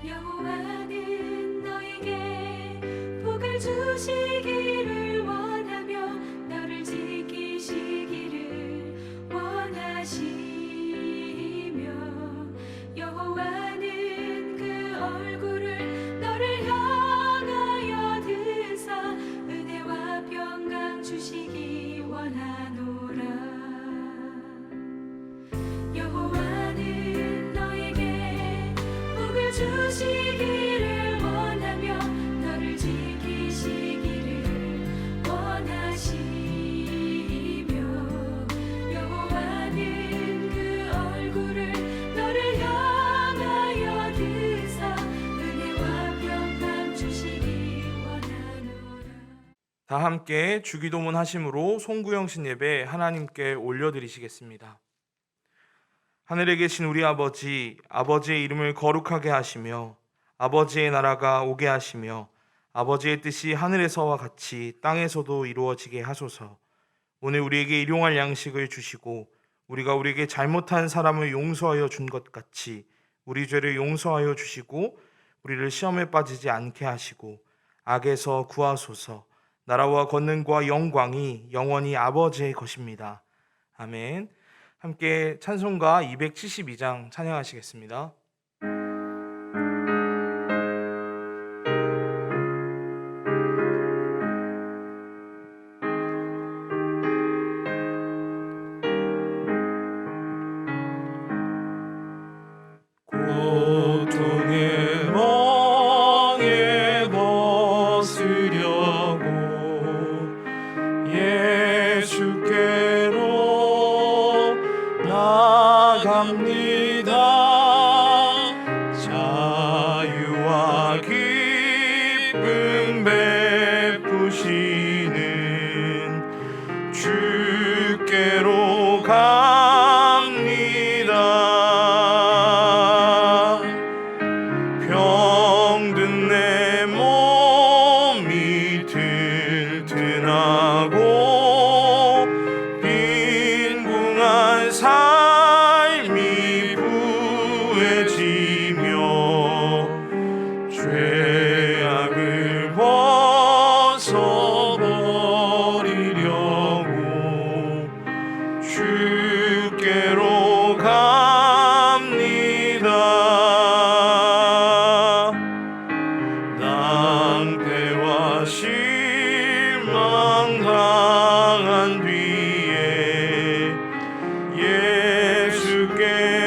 여호와는 너에게 복을 주시기를 원하며 너를 지키시기를 원하시며 여호와는 그 얼굴을 너를 향하여 드사 은혜와 평강 주시기 원하노라. 여호와는 너에게 복을 주시기를 원하며 너를 지키시기를 원하시며 여호와는 그 얼굴을 너를 향하여 드사 은혜와 평강 주시기 원하노라. 다 함께 주기도문 하심으로 송구영신 예배 하나님께 올려드리시겠습니다. 하늘에 계신 우리 아버지, 아버지의 이름을 거룩하게 하시며 아버지의 나라가 오게 하시며 아버지의 뜻이 하늘에서와 같이 땅에서도 이루어지게 하소서. 오늘 우리에게 일용할 양식을 주시고 우리가 우리에게 잘못한 사람을 용서하여 준 것 같이 우리 죄를 용서하여 주시고 우리를 시험에 빠지지 않게 하시고 악에서 구하소서. 나라와 권능과 영광이 영원히 아버지의 것입니다. 아멘. 함께 찬송가 272장 찬양하시겠습니다. 고통의 멍에 벗으려고 예수께로 나갑니다. 자유와 기쁨 베푸시는 주께로 갑니다. 병든 내 몸이 튼튼하고 빈궁한 삶이 부해지며 죄악을 벗어버리려고 주께로 갑니다. 낭패와 실망 당한 뒤에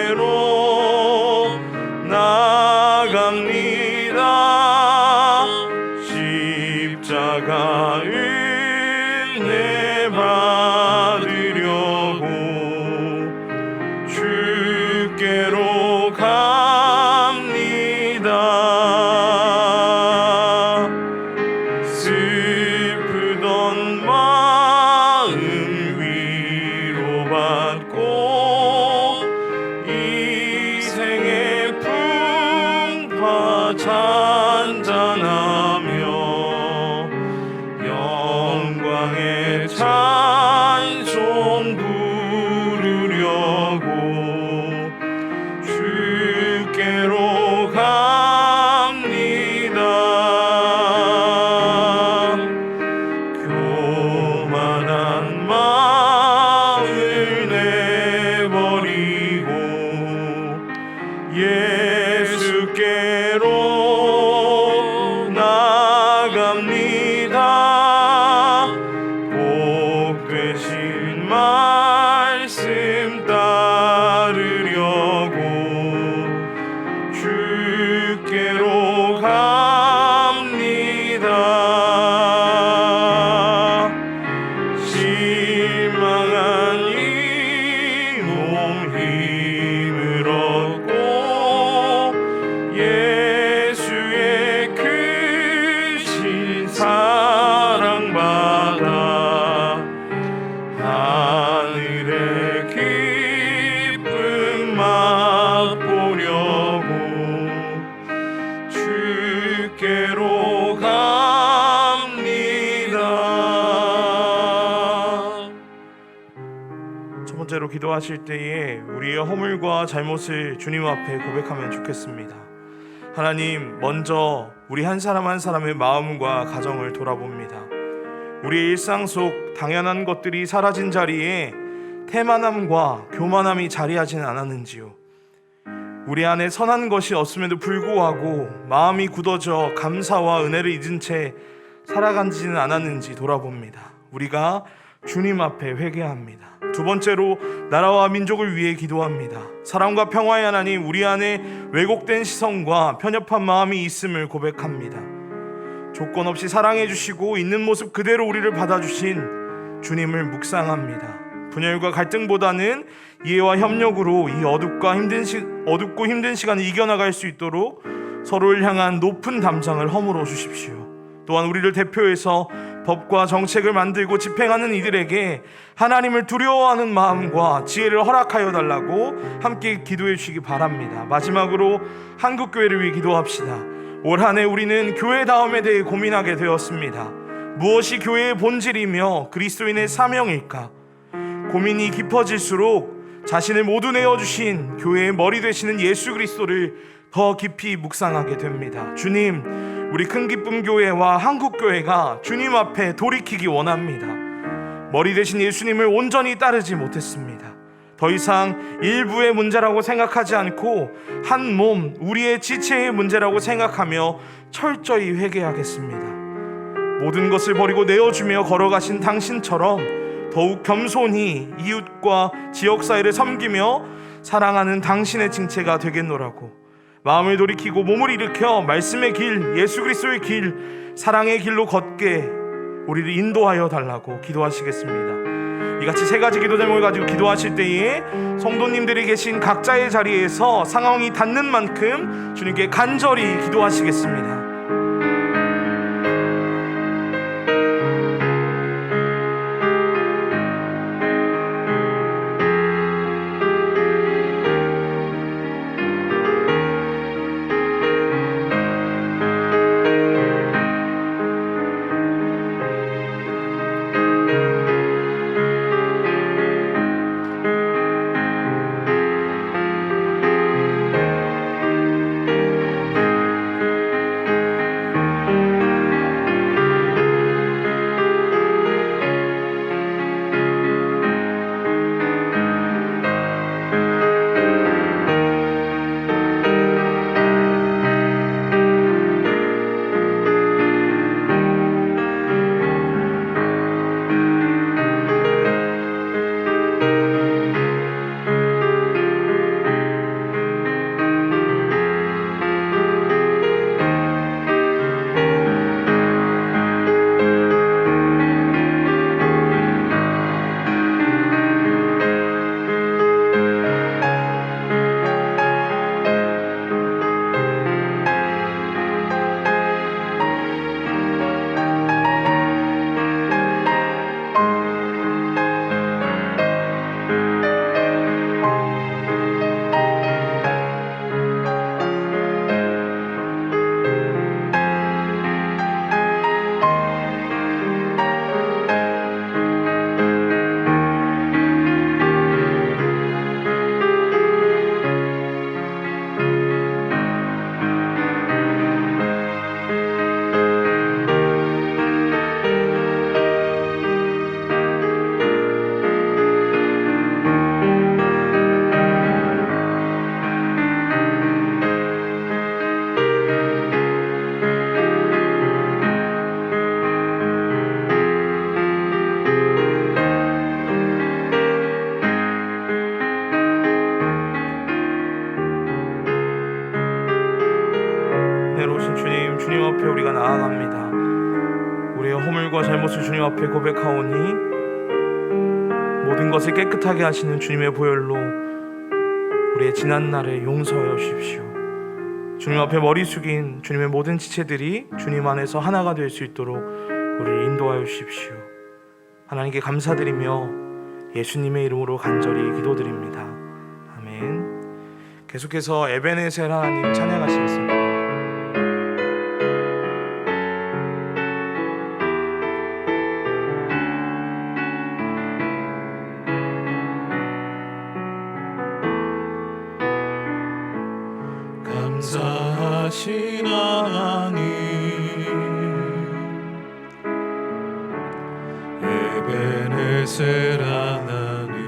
예수께로 나갑니다. 십자가 은혜 받으려고 주께로 갑니다. 슬프던 마음 위로받고 이 생의 풍파 잔잔하며 영광의 찬송 부르려고 주께로 갑니다. 교만한 마음을 내버리고 예수께로 나갑니다. 복 되신 말씀 따르려고 주께로 갑니다. 실망한 이 몸 힘을 얻고 예수의 크신 사랑받아 하늘의 기쁨 맛보려고 주께로 갑니다. 첫 번째로 기도하실 때에 우리의 허물과 잘못을 주님 앞에 고백하면 좋겠습니다. 하나님, 먼저 우리 한 사람 한 사람의 마음과 가정을 돌아봅니다. 우리의 일상 속 당연한 것들이 사라진 자리에 태만함과 교만함이 자리하지는 않았는지요. 우리 안에 선한 것이 없음에도 불구하고 마음이 굳어져 감사와 은혜를 잊은 채 살아가지는 않았는지 돌아봅니다. 우리가 주님 앞에 회개합니다. 두 번째로 나라와 민족을 위해 기도합니다. 사랑과 평화의 하나님, 우리 안에 왜곡된 시선과 편협한 마음이 있음을 고백합니다. 조건 없이 사랑해 주시고 있는 모습 그대로 우리를 받아주신 주님을 묵상합니다. 분열과 갈등보다는 이해와 협력으로 이 어둡고 힘든 시간을 이겨나갈 수 있도록 서로를 향한 높은 담장을 허물어 주십시오. 또한 우리를 대표해서 법과 정책을 만들고 집행하는 이들에게 하나님을 두려워하는 마음과 지혜를 허락하여 달라고 함께 기도해 주시기 바랍니다. 마지막으로 한국교회를 위해 기도합시다. 올 한 해 우리는 교회다움에 대해 고민하게 되었습니다. 무엇이 교회의 본질이며 그리스도인의 사명일까? 고민이 깊어질수록 자신을 모두 내어주신 교회의 머리 되시는 예수 그리스도를 더 깊이 묵상하게 됩니다. 주님, 우리 큰기쁨 교회와 한국교회가 주님 앞에 돌이키기 원합니다. 머리 되신 예수님을 온전히 따르지 못했습니다. 더 이상 일부의 문제라고 생각하지 않고 한 몸, 우리의 지체의 문제라고 생각하며 철저히 회개하겠습니다. 모든 것을 버리고 내어주며 걸어가신 당신처럼 더욱 겸손히 이웃과 지역사회를 섬기며 사랑하는 당신의 징체가 되겠노라고 마음을 돌이키고 몸을 일으켜 말씀의 길, 예수 그리스도의 길, 사랑의 길로 걷게 우리를 인도하여 달라고 기도하시겠습니다. 이같이 세 가지 기도 제목을 가지고 기도하실 때에 성도님들이 계신 각자의 자리에서 상황이 닿는 만큼 주님께 간절히 기도하시겠습니다. 주님 앞에 우리가 나아갑니다. 우리의 허물과 잘못을 주님 앞에 고백하오니 모든 것을 깨끗하게 하시는 주님의 보혈로 우리의 지난 날을 용서하여 주십시오. 주님 앞에 머리 숙인 주님의 모든 지체들이 주님 안에서 하나가 될 수 있도록 우리를 인도하여 주십시오. 하나님께 감사드리며 예수님의 이름으로 간절히 기도드립니다. 아멘. 계속해서 에베네셀 하나님 찬양하시겠습니다. 감사하리 감사하신 하나님 에베네셀 하나님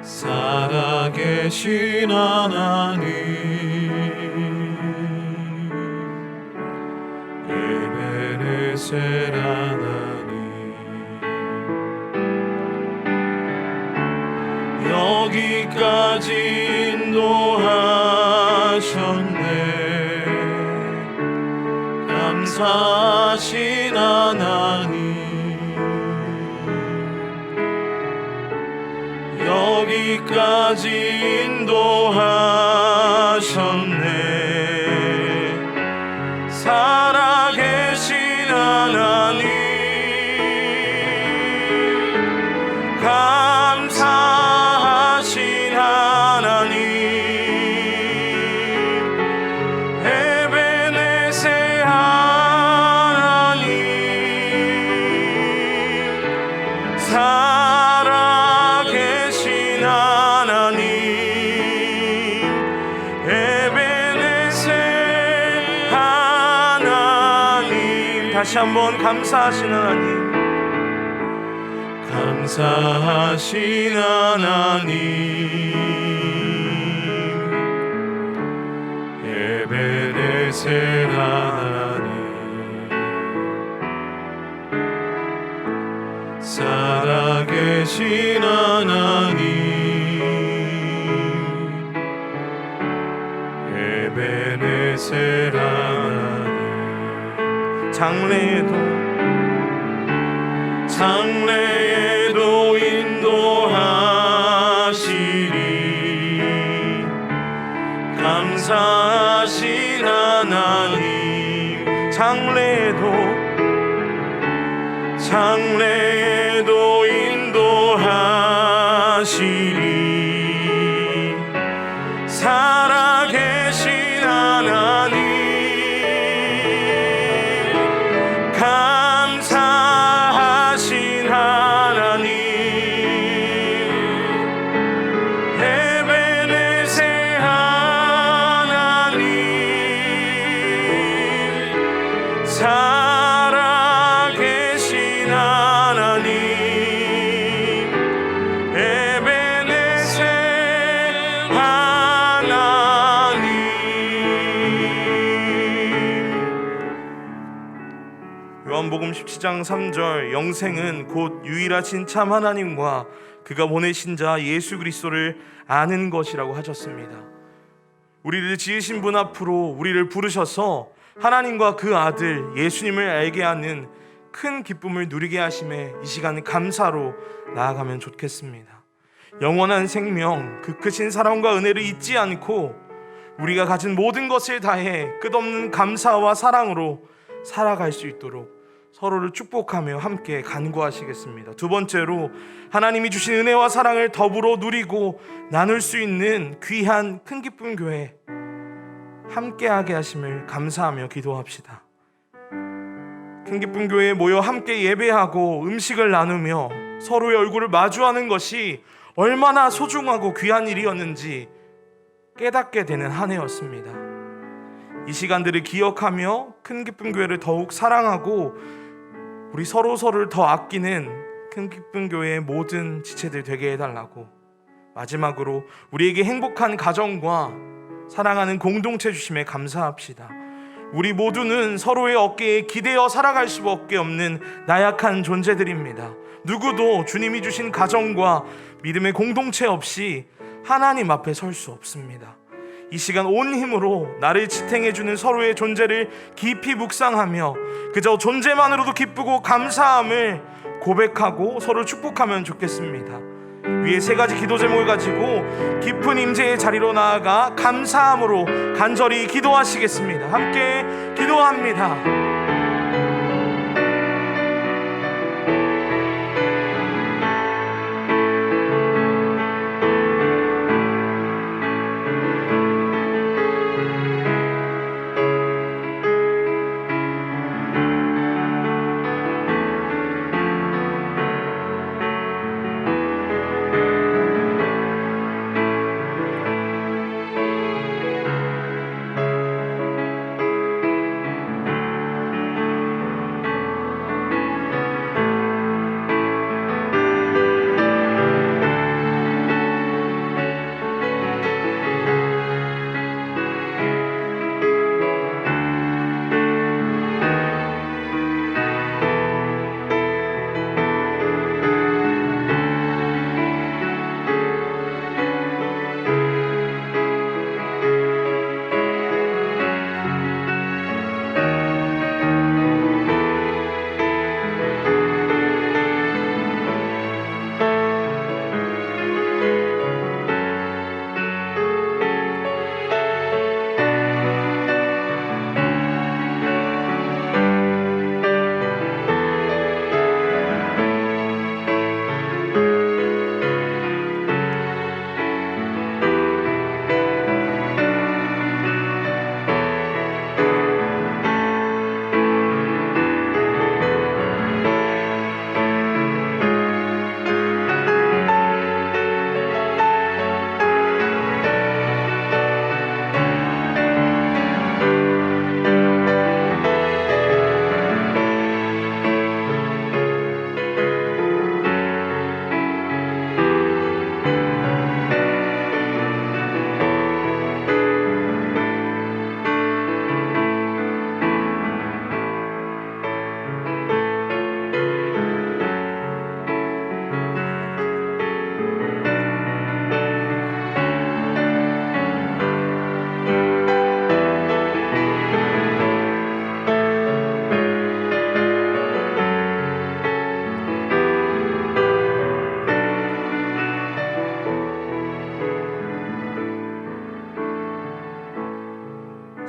살아계신 하나님 에베네셀 하나님 여기까지 인도하셨네 감사하신 하나님 여기까지 인도하셨네 살아계신 하나님 감사하신 하나님 에베네셀 하나님 살아계신 하나님 에베네셀 하나님 다시 한번 감사하신 하나님 감사하신 하나님 에베네셀 하나님 살아계신 하나님 에베네셀 하나님 장래에도 인도하시리 감사하신 하나님 장래에도 인도하시리 살아계신 하나님 감사하신 하나님 에베네셀 하나님 살아계신 하나님 에베네셀 하나님 요한복음 17장 3절 영생은 곧 유일하신 참 하나님과 그가 보내신 자 예수 그리스도를 아는 것이라고 하셨습니다. 우리를 지으신 분 앞으로 우리를 부르셔서 하나님과 그 아들 예수님을 알게 하는 큰 기쁨을 누리게 하심에 이 시간 감사로 나아가면 좋겠습니다. 영원한 생명, 그 크신 사랑과 은혜를 잊지 않고 우리가 가진 모든 것을 다해 끝없는 감사와 사랑으로 살아갈 수 있도록 서로를 축복하며 함께 간구하시겠습니다. 두 번째로 하나님이 주신 은혜와 사랑을 더불어 누리고 나눌 수 있는 귀한 큰 기쁨 교회 함께하게 하심을 감사하며 기도합시다. 큰 기쁨 교회에 모여 함께 예배하고 음식을 나누며 서로의 얼굴을 마주하는 것이 얼마나 소중하고 귀한 일이었는지 깨닫게 되는 한 해였습니다. 이 시간들을 기억하며 큰 기쁨 교회를 더욱 사랑하고 우리 서로를 더 아끼는 큰 기쁨 교회의 모든 지체들 되게 해달라고, 마지막으로 우리에게 행복한 가정과 사랑하는 공동체 주심에 감사합시다. 우리 모두는 서로의 어깨에 기대어 살아갈 수밖에 없는 나약한 존재들입니다. 누구도 주님이 주신 가정과 믿음의 공동체 없이 하나님 앞에 설 수 없습니다. 이 시간 온 힘으로 나를 지탱해주는 서로의 존재를 깊이 묵상하며 그저 존재만으로도 기쁘고 감사함을 고백하고 서로 축복하면 좋겠습니다. 위에 세 가지 기도 제목을 가지고 깊은 임재의 자리로 나아가 감사함으로 간절히 기도하시겠습니다. 함께 기도합니다.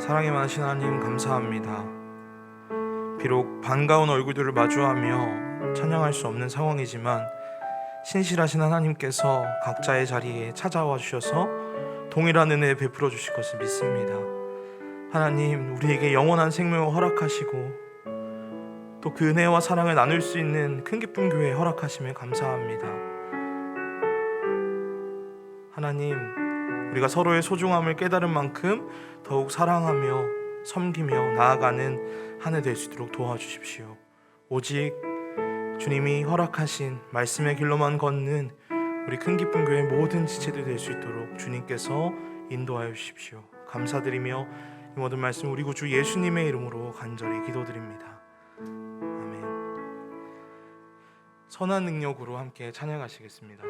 사랑이 많으신 하나님 감사합니다. 비록 반가운 얼굴들을 마주하며 찬양할 수 없는 상황이지만 신실하신 하나님께서 각자의 자리에 찾아와 주셔서 동일한 은혜 베풀어 주실 것을 믿습니다. 하나님, 우리에게 영원한 생명을 허락하시고 또 그 은혜와 사랑을 나눌 수 있는 큰 기쁨 교회 허락하심에 감사합니다. 하나님, 우리가 서로의 소중함을 깨달은 만큼 더욱 사랑하며 섬기며 나아가는 한 해 될 수 있도록 도와주십시오. 오직 주님이 허락하신 말씀의 길로만 걷는 우리 큰 기쁨 교회 모든 지체들 될 수 있도록 주님께서 인도하여 주십시오. 감사드리며 이 모든 말씀 우리 구주 예수님의 이름으로 간절히 기도드립니다. 아멘. 선한 능력으로 함께 찬양하시겠습니다.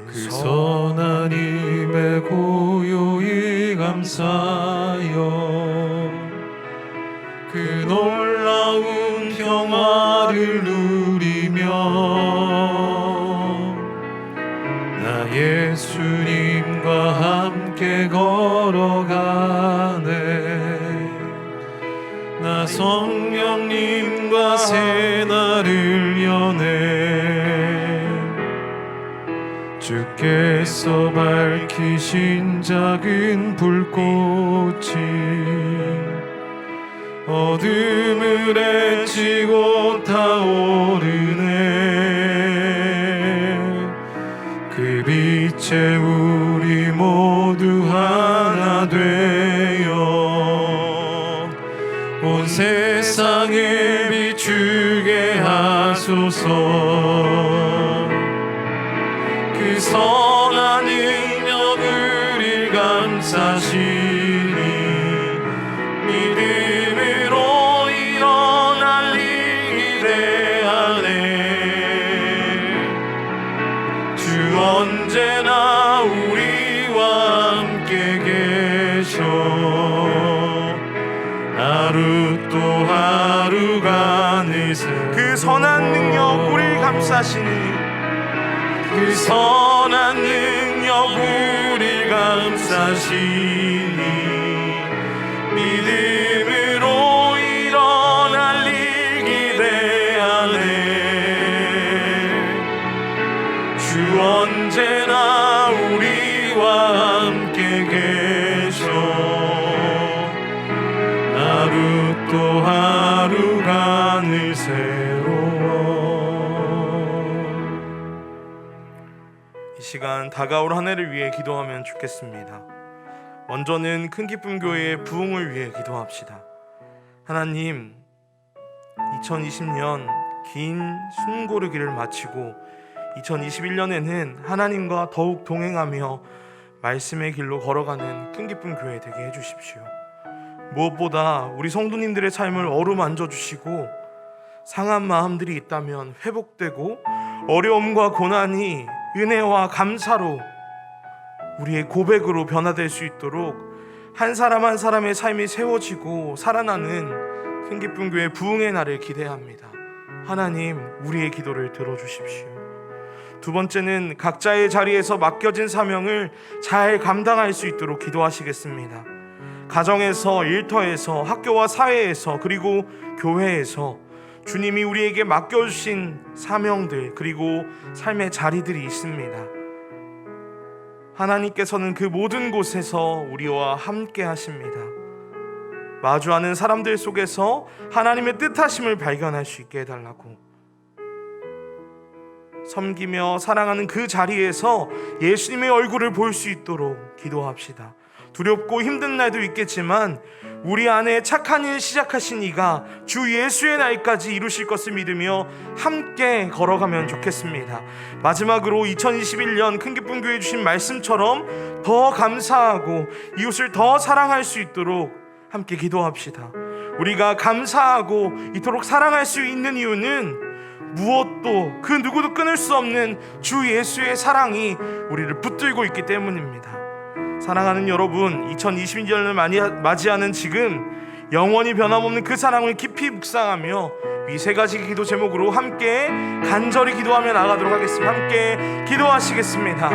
그 선한 힘에 고요히 감사하여 그 놀라운 평화를 누리며 나 예수님과 함께 걸어가네. 나 성령님과 새 날을 여네. 주께서 밝히신 작은 불꽃이 어둠을 헤치고 타오르네. 그 빛에 우리 모두 하나 되어 온 세상을 비추게 하소서. 그 선한 능력을 감사시니 믿음으로 일어날 기대하네. 주 언제나 우리와 함께 계셔. 하루 또 하루가 느새 그 선한 능력 우리를 감싸시니 그 선한 능력 우리 감싸시니 믿음으로 일어날 일 기대하네. 주 언제나 우리와 함께 계셔. 하루 또 하루가 늘 새로워. 이 시간 다가올 한 해를 위해 기도하면 좋겠습니다. 먼저는 큰 기쁨 교회의 부흥을 위해 기도합시다. 하나님, 2020년 긴 숨고르기를 마치고 2021년에는 하나님과 더욱 동행하며 말씀의 길로 걸어가는 큰 기쁨 교회 되게 해주십시오. 무엇보다 우리 성도님들의 삶을 어루만져 주시고 상한 마음들이 있다면 회복되고 어려움과 고난이 은혜와 감사로 우리의 고백으로 변화될 수 있도록 한 사람 한 사람의 삶이 세워지고 살아나는 큰 기쁨 교회 부흥의 날을 기대합니다. 하나님, 우리의 기도를 들어주십시오. 두 번째는 각자의 자리에서 맡겨진 사명을 잘 감당할 수 있도록 기도하시겠습니다. 가정에서, 일터에서, 학교와 사회에서, 그리고 교회에서 주님이 우리에게 맡겨주신 사명들 그리고 삶의 자리들이 있습니다. 하나님께서는 그 모든 곳에서 우리와 함께 하십니다. 마주하는 사람들 속에서 하나님의 뜻하심을 발견할 수 있게 해달라고, 섬기며 사랑하는 그 자리에서 예수님의 얼굴을 볼 수 있도록 기도합시다. 두렵고 힘든 날도 있겠지만 우리 안에 착한 일 시작하신 이가 주 예수의 날까지 이루실 것을 믿으며 함께 걸어가면 좋겠습니다. 마지막으로 2021년 큰 기쁨 교회 주신 말씀처럼 더 감사하고 이웃을 더 사랑할 수 있도록 함께 기도합시다. 우리가 감사하고 이토록 사랑할 수 있는 이유는 무엇도 그 누구도 끊을 수 없는 주 예수의 사랑이 우리를 붙들고 있기 때문입니다. 사랑하는 여러분, 2022년을 맞이하는 지금 영원히 변함없는 그 사랑을 깊이 묵상하며 이 세 가지 기도 제목으로 함께 간절히 기도하며 나가도록 하겠습니다. 함께 기도하시겠습니다.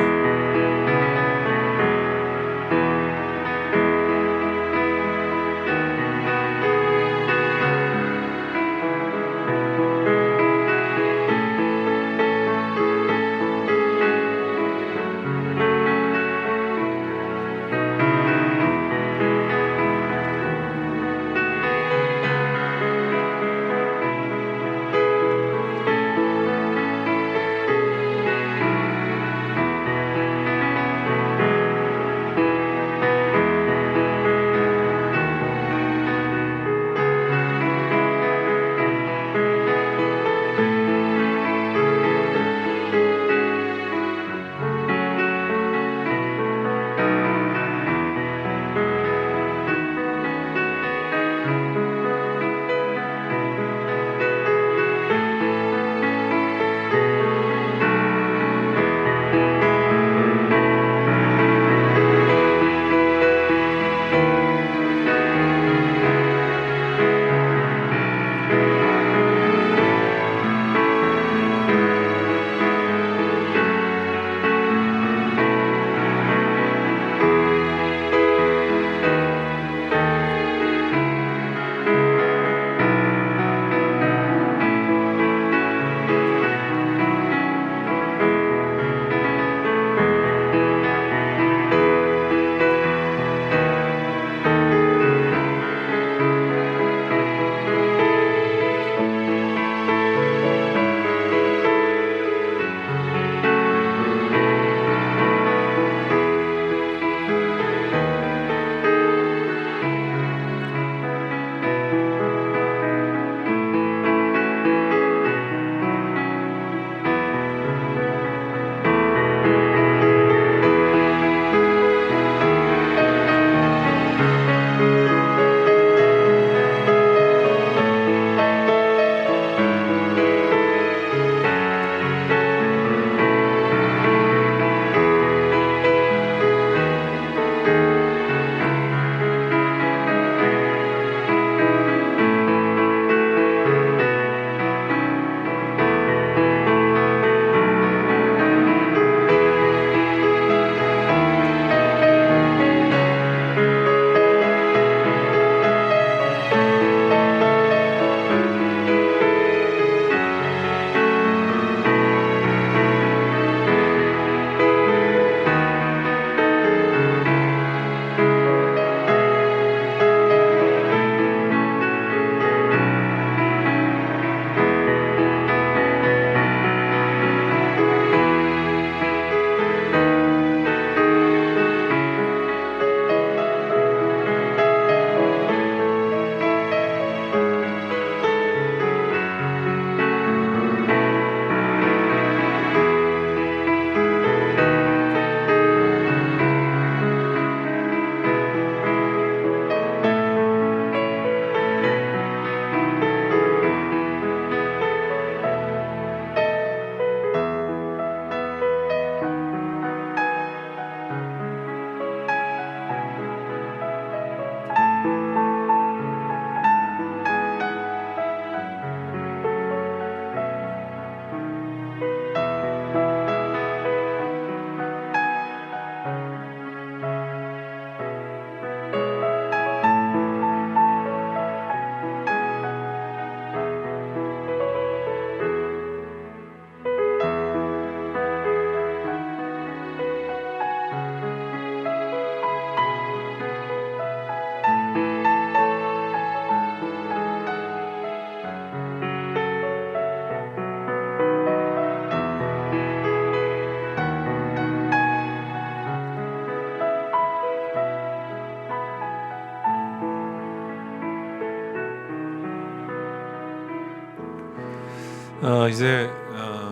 이제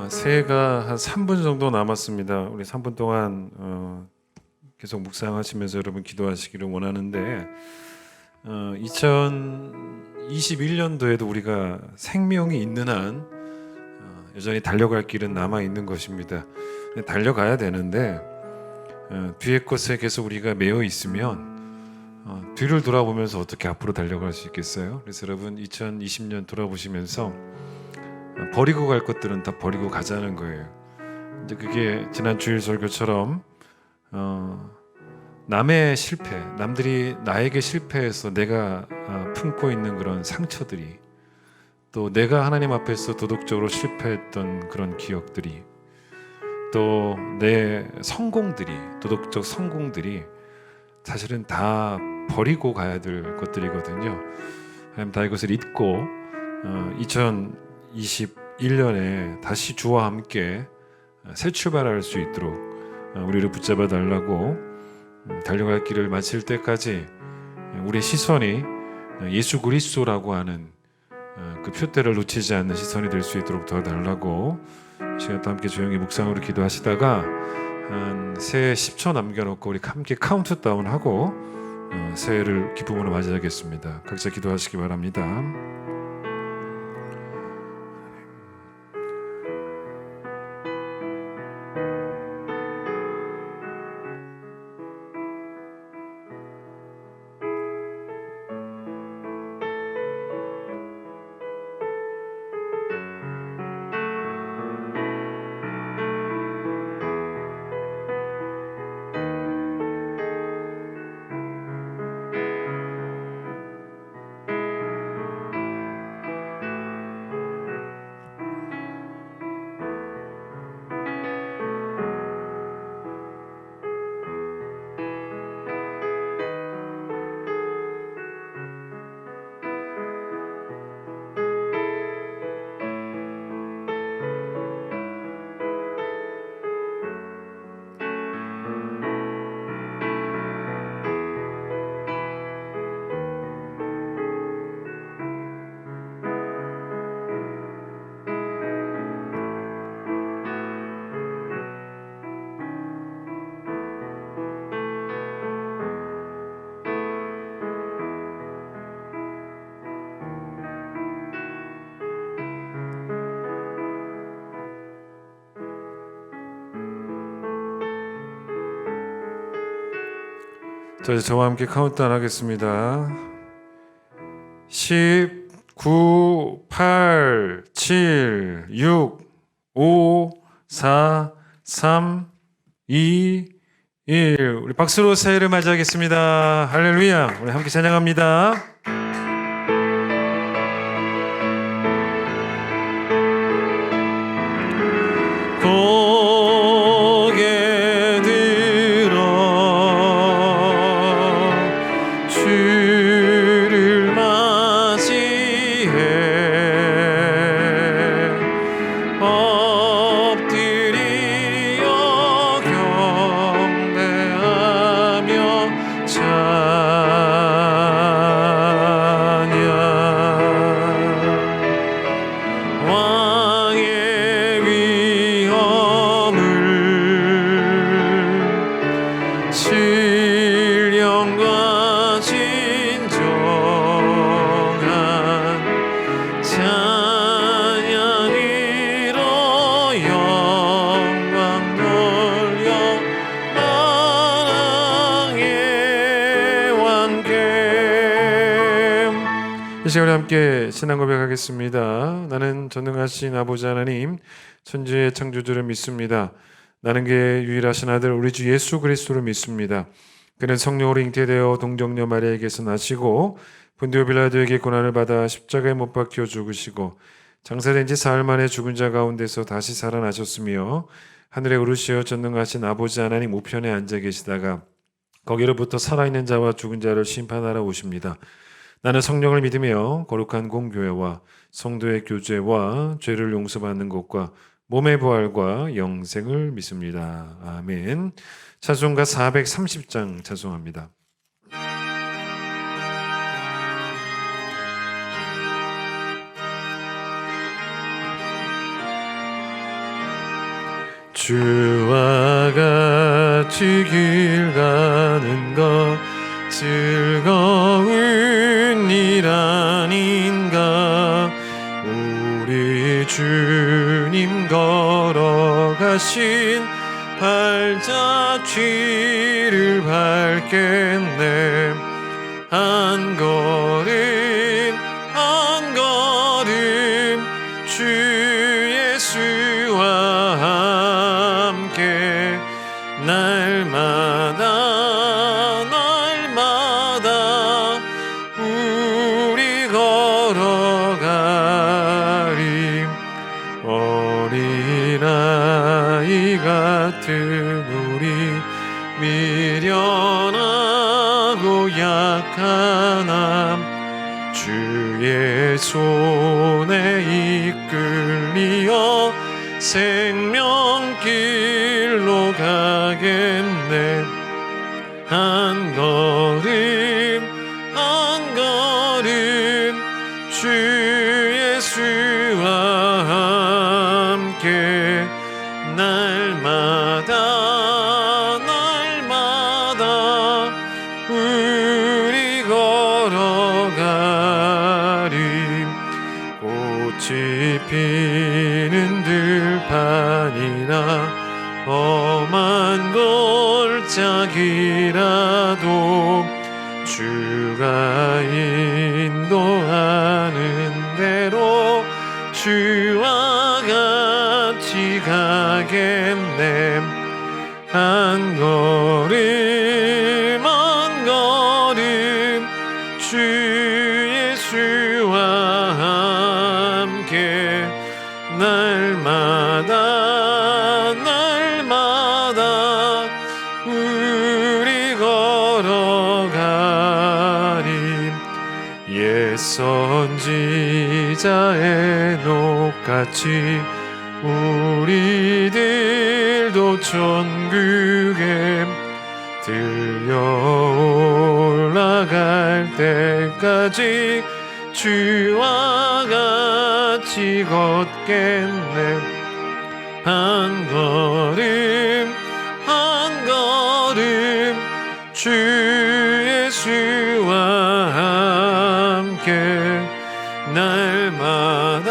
새해가 한 3분 정도 남았습니다. 우리 3분 동안 계속 묵상하시면서 여러분 기도하시기를 원하는데 2021년도에도 우리가 생명이 있는 한 여전히 달려갈 길은 남아 있는 것입니다. 달려가야 되는데 뒤에 것에 계속 우리가 매여 있으면 뒤를 돌아보면서 어떻게 앞으로 달려갈 수 있겠어요? 그래서 여러분 2020년 돌아보시면서 버리고 갈 것들은 다 버리고 가자는 거예요. 이제 그게 지난 주일 설교처럼 남의 실패, 남들이 나에게 실패해서 내가 품고 있는 그런 상처들이, 또 내가 하나님 앞에서 도덕적으로 실패했던 그런 기억들이, 또 내 성공들이, 도덕적 성공들이 사실은 다 버리고 가야 될 것들이거든요. 하나님 다 이것을 잊고 2021년에 다시 주와 함께 새 출발할 수 있도록 우리를 붙잡아 달라고, 달려갈 길을 마칠 때까지 우리의 시선이 예수 그리스도라고 하는 그 표대를 놓치지 않는 시선이 될 수 있도록 도와달라고 시간 또 함께 조용히 묵상으로 기도하시다가 한 새해 10초 남겨놓고 우리 함께 카운트다운하고 새해를 기쁨으로 맞이하겠습니다. 각자 기도하시기 바랍니다. 자, 이제 저와 함께 카운트다운 하겠습니다. 10, 9, 8, 7, 6, 5, 4, 3, 2, 1. 우리 박수로 새해를 맞이하겠습니다. 할렐루야. 우리 함께 찬양합니다. 고개 들어 주를 맞이해 엎드리어 경배하며 찬양 왕의 위엄을 신령과 진정한 찬양으로 영광 돌려 만왕의 왕께. 이 시간에 함께 신앙 고백하겠습니다. 나는 전능하신 아버지 하나님, 천지의 창조주를 믿습니다. 나는 그의 유일하신 아들 우리 주 예수 그리스도를 믿습니다. 그는 성령으로 잉태되어 동정녀 마리아에게서 나시고 본디오 빌라도에게 고난을 받아 십자가에 못 박혀 죽으시고 장사된 지 사흘 만에 죽은 자 가운데서 다시 살아나셨으며 하늘에 오르시어 전능하신 아버지 하나님 우편에 앉아 계시다가 거기로부터 살아있는 자와 죽은 자를 심판하러 오십니다. 나는 성령을 믿으며 거룩한 공교회와 성도의 교제와 죄를 용서받는 것과 몸의 부활과 영생을 믿습니다. 아멘. 찬송가 430장 찬송합니다. 주와 같이 길 가는 것 즐거운 일 아닌가. 우리 주님 걸어가신 발자취를 밟겠네. 한 걸음 한 걸음 주 예수와 함께 날마다 날마다 우리 걸어가리. 어린아이 같은 우리 미련하고 약한 삶 주의 손에 이끌리어 생명길로 가겠네. 한 걸음 한 걸음 주 예수와 함께 날마다 날마다 우리 걸어가리. 꽃이 피는 들판이나 험한 골짜기라도 주가 인도하는 대로 주와 같이 가겠네. 한 걸음 한 걸음 주 예수와 함께 날마다 날마다 우리 걸어가리. 옛 선지자의 녹같이 우리들도 천국에 들려 올라갈 때까지 주와 같이 걷겠네. 한 걸음 한 걸음 주 예수와 함께 날마다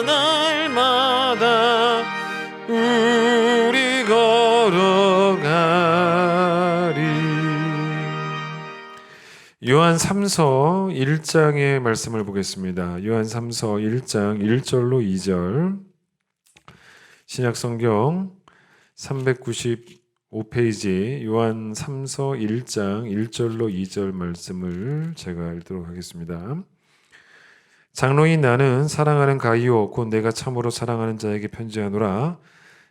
날마다 우리 걸어가리. 요한 3서 1장의 말씀을 보겠습니다. 요한 3서 1장 1절로 2절, 신약성경 395페이지 요한 3서 1장 1절로 2절 말씀을 제가 읽도록 하겠습니다. 장로인 나는 사랑하는 가이오 곧 내가 참으로 사랑하는 자에게 편지하노라.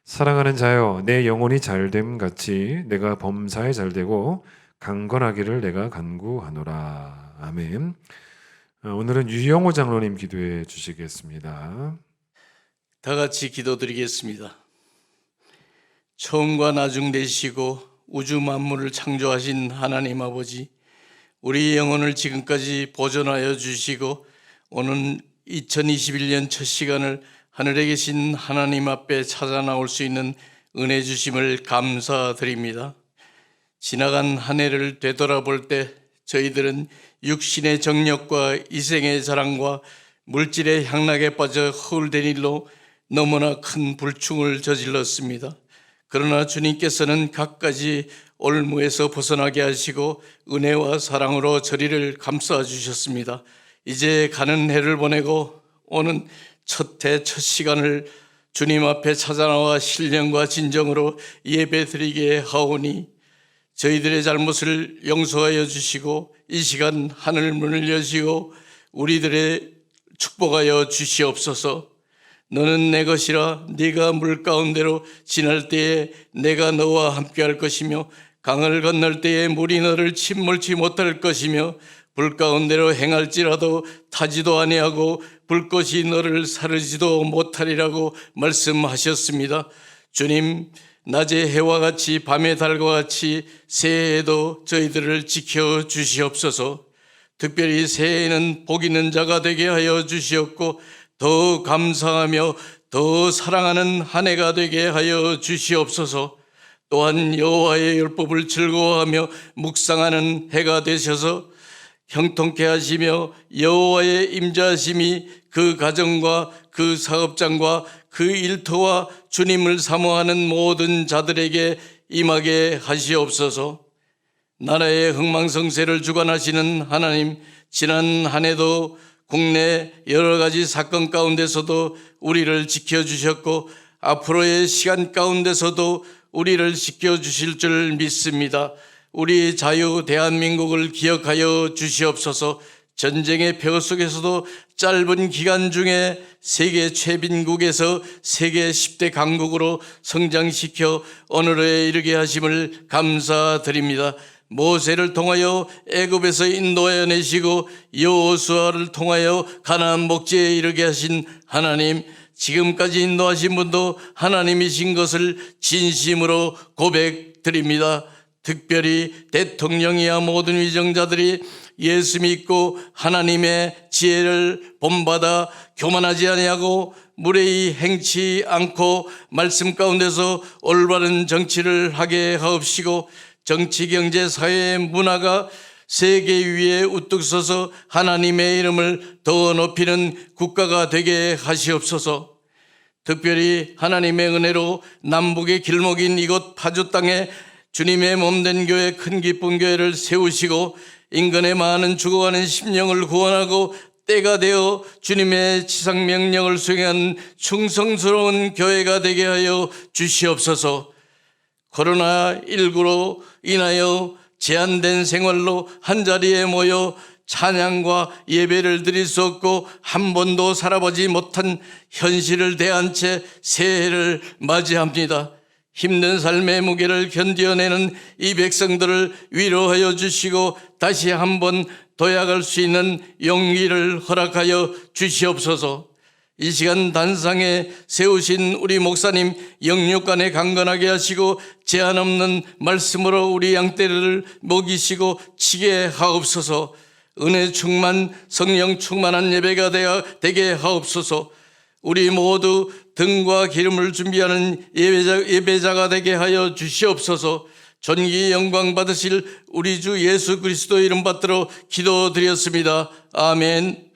사랑하는 자여, 내 영혼이 잘됨 같이 내가 범사에 잘되고 강건하기를 내가 간구하노라. 아멘. 오늘은 유영호 장로님 기도해 주시겠습니다. 다 같이 기도드리겠습니다. 처음과 나중 되시고 우주 만물을 창조하신 하나님 아버지, 우리 영혼을 지금까지 보존하여 주시고 오는 2021년 첫 시간을 하늘에 계신 하나님 앞에 찾아 나올 수 있는 은혜 주심을 감사드립니다. 지나간 한 해를 되돌아볼 때 저희들은 육신의 정력과 이생의 자랑과 물질의 향락에 빠져 허울된 일로 너무나 큰 불충을 저질렀습니다. 그러나 주님께서는 갖가지 올무에서 벗어나게 하시고 은혜와 사랑으로 저리를 감싸 주셨습니다. 이제 가는 해를 보내고 오는 첫 해 첫 시간을 주님 앞에 찾아나와 신령과 진정으로 예배드리게 하오니 저희들의 잘못을 용서하여 주시고 이 시간 하늘 문을 여시고 우리들의 축복하여 주시옵소서. 너는 내 것이라 네가 물 가운데로 지날 때에 내가 너와 함께할 것이며 강을 건널 때에 물이 너를 침몰치 못할 것이며 불 가운데로 행할지라도 타지도 아니하고 불꽃이 너를 사르지도 못하리라고 말씀하셨습니다. 주님, 낮의 해와 같이 밤의 달과 같이 새해에도 저희들을 지켜 주시옵소서. 특별히 새해에는 복 있는 자가 되게 하여 주시옵고 더 감사하며 더 사랑하는 한 해가 되게 하여 주시옵소서. 또한 여호와의 율법을 즐거워하며 묵상하는 해가 되셔서 형통케 하시며 여호와의 임자하심이 그 가정과 그 사업장과 그 일터와 주님을 사모하는 모든 자들에게 임하게 하시옵소서. 나라의 흥망성쇠를 주관하시는 하나님, 지난 한 해도 국내 여러 가지 사건 가운데서도 우리를 지켜주셨고 앞으로의 시간 가운데서도 우리를 지켜주실 줄 믿습니다. 우리 자유 대한민국을 기억하여 주시옵소서. 전쟁의 폐허 속에서도 짧은 기간 중에 세계 최빈국에서 세계 10대 강국으로 성장시켜 오늘에 이르게 하심을 감사드립니다. 모세를 통하여 애굽에서 인도하여 내시고 여호수아를 통하여 가나안 목지에 이르게 하신 하나님, 지금까지 인도하신 분도 하나님이신 것을 진심으로 고백드립니다. 특별히 대통령이야 모든 위정자들이 예수 믿고 하나님의 지혜를 본받아 교만하지 아니하고 무례히 행치 않고 말씀 가운데서 올바른 정치를 하게 하옵시고 정치, 경제, 사회, 문화가 세계 위에 우뚝 서서 하나님의 이름을 더 높이는 국가가 되게 하시옵소서. 특별히 하나님의 은혜로 남북의 길목인 이곳 파주 땅에 주님의 몸된 교회, 큰 기쁜 교회를 세우시고 인간의 많은 죽어가는 심령을 구원하고 때가 되어 주님의 지상명령을 수행하는 충성스러운 교회가 되게 하여 주시옵소서. 코로나19로 인하여 제한된 생활로 한자리에 모여 찬양과 예배를 드릴 수 없고 한 번도 살아보지 못한 현실을 대한 채 새해를 맞이합니다. 힘든 삶의 무게를 견뎌내는 이 백성들을 위로하여 주시고 다시 한번 도약할 수 있는 용기를 허락하여 주시옵소서. 이 시간 단상에 세우신 우리 목사님 영육간에 강건하게 하시고 제한 없는 말씀으로 우리 양떼를 먹이시고 치게 하옵소서. 은혜 충만, 성령 충만한 예배가 되게 하옵소서. 우리 모두 등과 기름을 준비하는 예배자가 되게 하여 주시옵소서. 존귀 영광 받으실 우리 주 예수 그리스도 이름 받들어 기도드렸습니다. 아멘.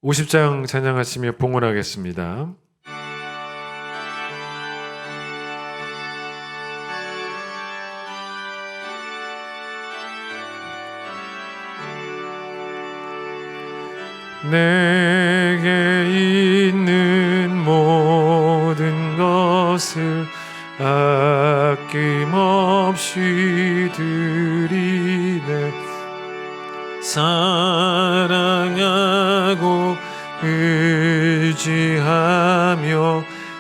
(50장) 찬양하시며 봉헌하겠습니다. 내게 있는 모든 것을 아낌없이 드리네. 사랑하고 의지하며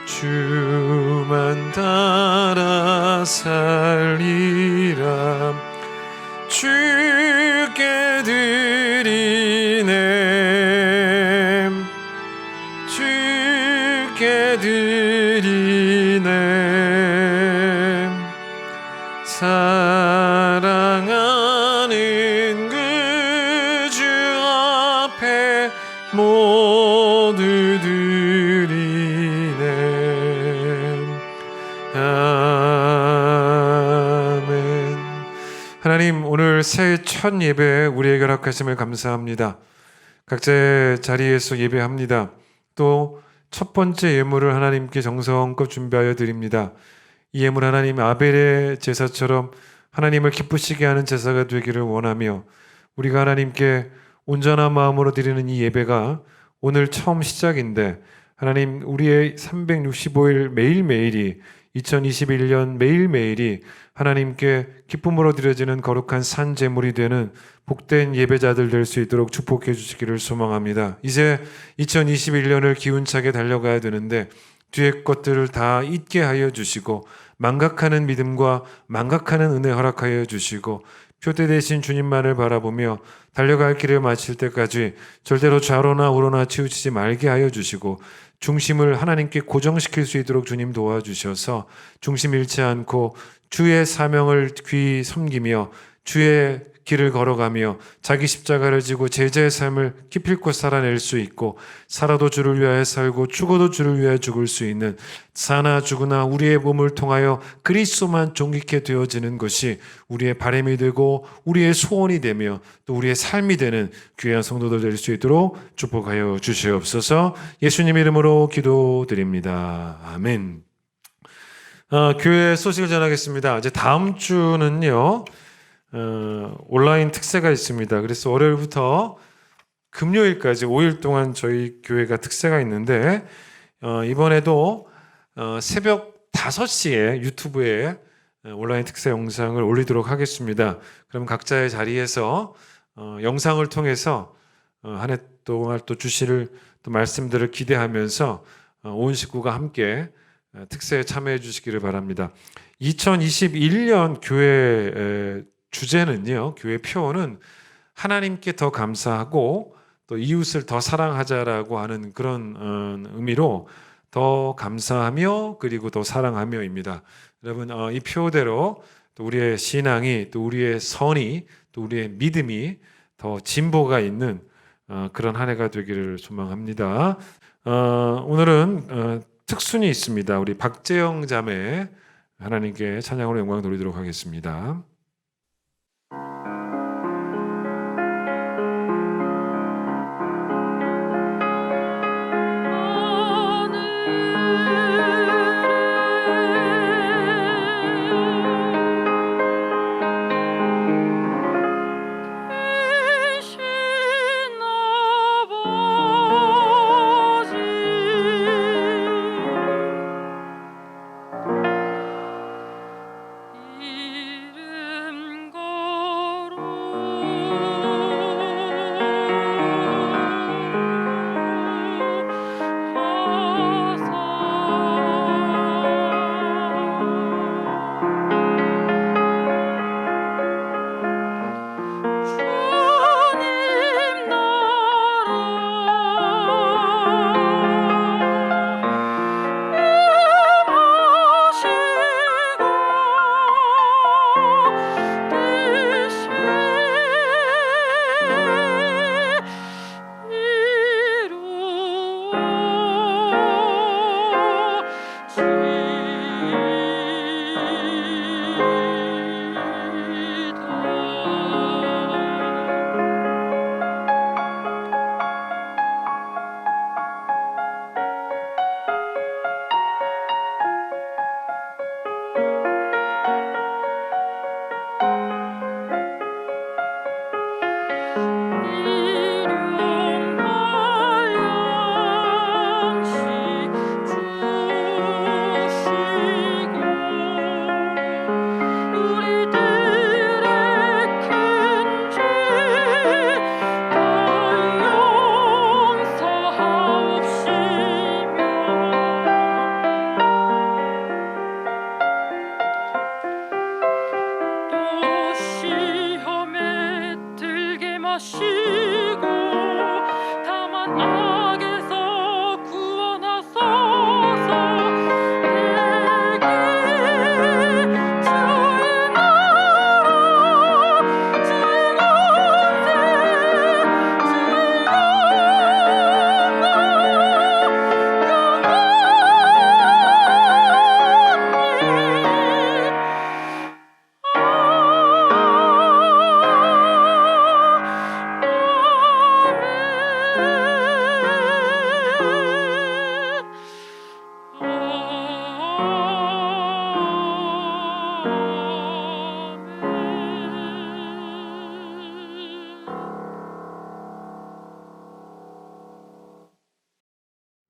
주만 따라 살리라. 주께 드리네. 주께 드리네. 사랑하는 그 주 앞에 모두 드리네. 아멘. 하나님, 오늘 새해 첫 예배 우리에게 허락하심을 감사합니다. 각자의 자리에서 예배합니다. 또 첫 번째 예물을 하나님께 정성껏 준비하여 드립니다. 이 예물 하나님 아벨의 제사처럼 하나님을 기쁘시게 하는 제사가 되기를 원하며 우리가 하나님께 온전한 마음으로 드리는 이 예배가 오늘 처음 시작인데 하나님 우리의 365일 매일매일이 2021년 매일매일이 하나님께 기쁨으로 드려지는 거룩한 산 제물이 되는 복된 예배자들 될 수 있도록 축복해 주시기를 소망합니다. 이제 2021년을 기운차게 달려가야 되는데 뒤에 것들을 다 잊게 하여 주시고 망각하는 믿음과 망각하는 은혜 허락하여 주시고 표대 대신 주님만을 바라보며 달려갈 길을 마칠 때까지 절대로 좌로나 우로나 치우치지 말게 하여 주시고 중심을 하나님께 고정시킬 수 있도록 주님 도와주셔서 중심 잃지 않고 주의 사명을 귀히 섬기며 주의 길을 걸어가며 자기 십자가를 지고 제자의 삶을 기필코 살아낼 수 있고, 살아도 주를 위하여 살고 죽어도 주를 위하여 죽을 수 있는, 사나 죽으나 우리의 몸을 통하여 그리스도만 존귀케 되어지는 것이 우리의 바람이 되고 우리의 소원이 되며 또 우리의 삶이 되는 귀한 성도들 될 수 있도록 축복하여 주시옵소서. 예수님 이름으로 기도드립니다. 아멘. 교회 소식을 전하겠습니다. 이제 다음 주는요, 온라인 특세가 있습니다. 그래서 월요일부터 금요일까지 5일 동안 저희 교회가 특세가 있는데, 이번에도 새벽 5시에 유튜브에 온라인 특세 영상을 올리도록 하겠습니다. 그럼 각자의 자리에서 영상을 통해서 한 해 동안 또 주실 또 말씀들을 기대하면서 온 식구가 함께 특세에 참여해 주시기를 바랍니다. 2021년 교회 주제는요, 교회 표어는 하나님께 더 감사하고 또 이웃을 더 사랑하자라고 하는 그런 의미로 더 감사하며 그리고 더 사랑하며입니다. 여러분, 이 표대로 또 우리의 신앙이, 또 우리의 선이, 또 우리의 믿음이 더 진보가 있는 그런 한 해가 되기를 소망합니다. 오늘은 특순이 있습니다. 우리 박재영 자매 하나님께 찬양으로 영광 돌리도록 하겠습니다.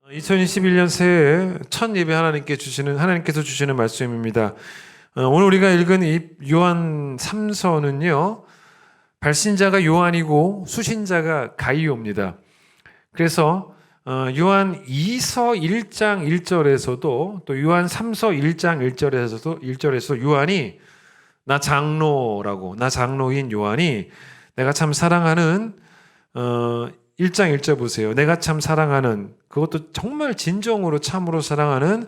어, 2021년 새해 첫 예배 하나님께서 주시는 말씀입니다. 오늘 우리가 읽은 이 요한 3서는요, 발신자가 요한이고 수신자가 가이오입니다. 그래서 요한 2서 1장 1절에서도 또 요한 3서 1장 1절에서 요한이 나 장로인 요한이 내가 참 사랑하는 1장 1절 보세요. 내가 참 사랑하는, 그것도 정말 진정으로 참으로 사랑하는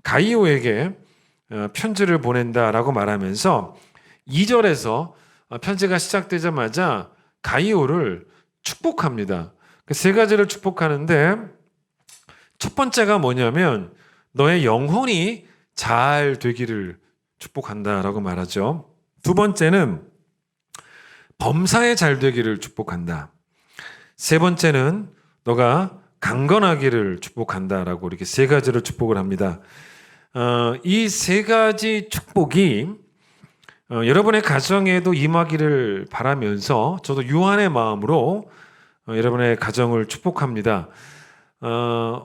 가이오에게 편지를 보낸다라고 말하면서 2절에서 편지가 시작되자마자 가이오를 축복합니다. 그 세 가지를 축복하는데 첫 번째가 뭐냐면 너의 영혼이 잘 되기를 축복한다라고 말하죠. 두 번째는 범사에 잘 되기를 축복한다. 세 번째는 너가 강건하기를 축복한다라고 이렇게 세 가지를 축복을 합니다. 이 세 가지 축복이 여러분의 가정에도 임하기를 바라면서 저도 유한의 마음으로 여러분의 가정을 축복합니다.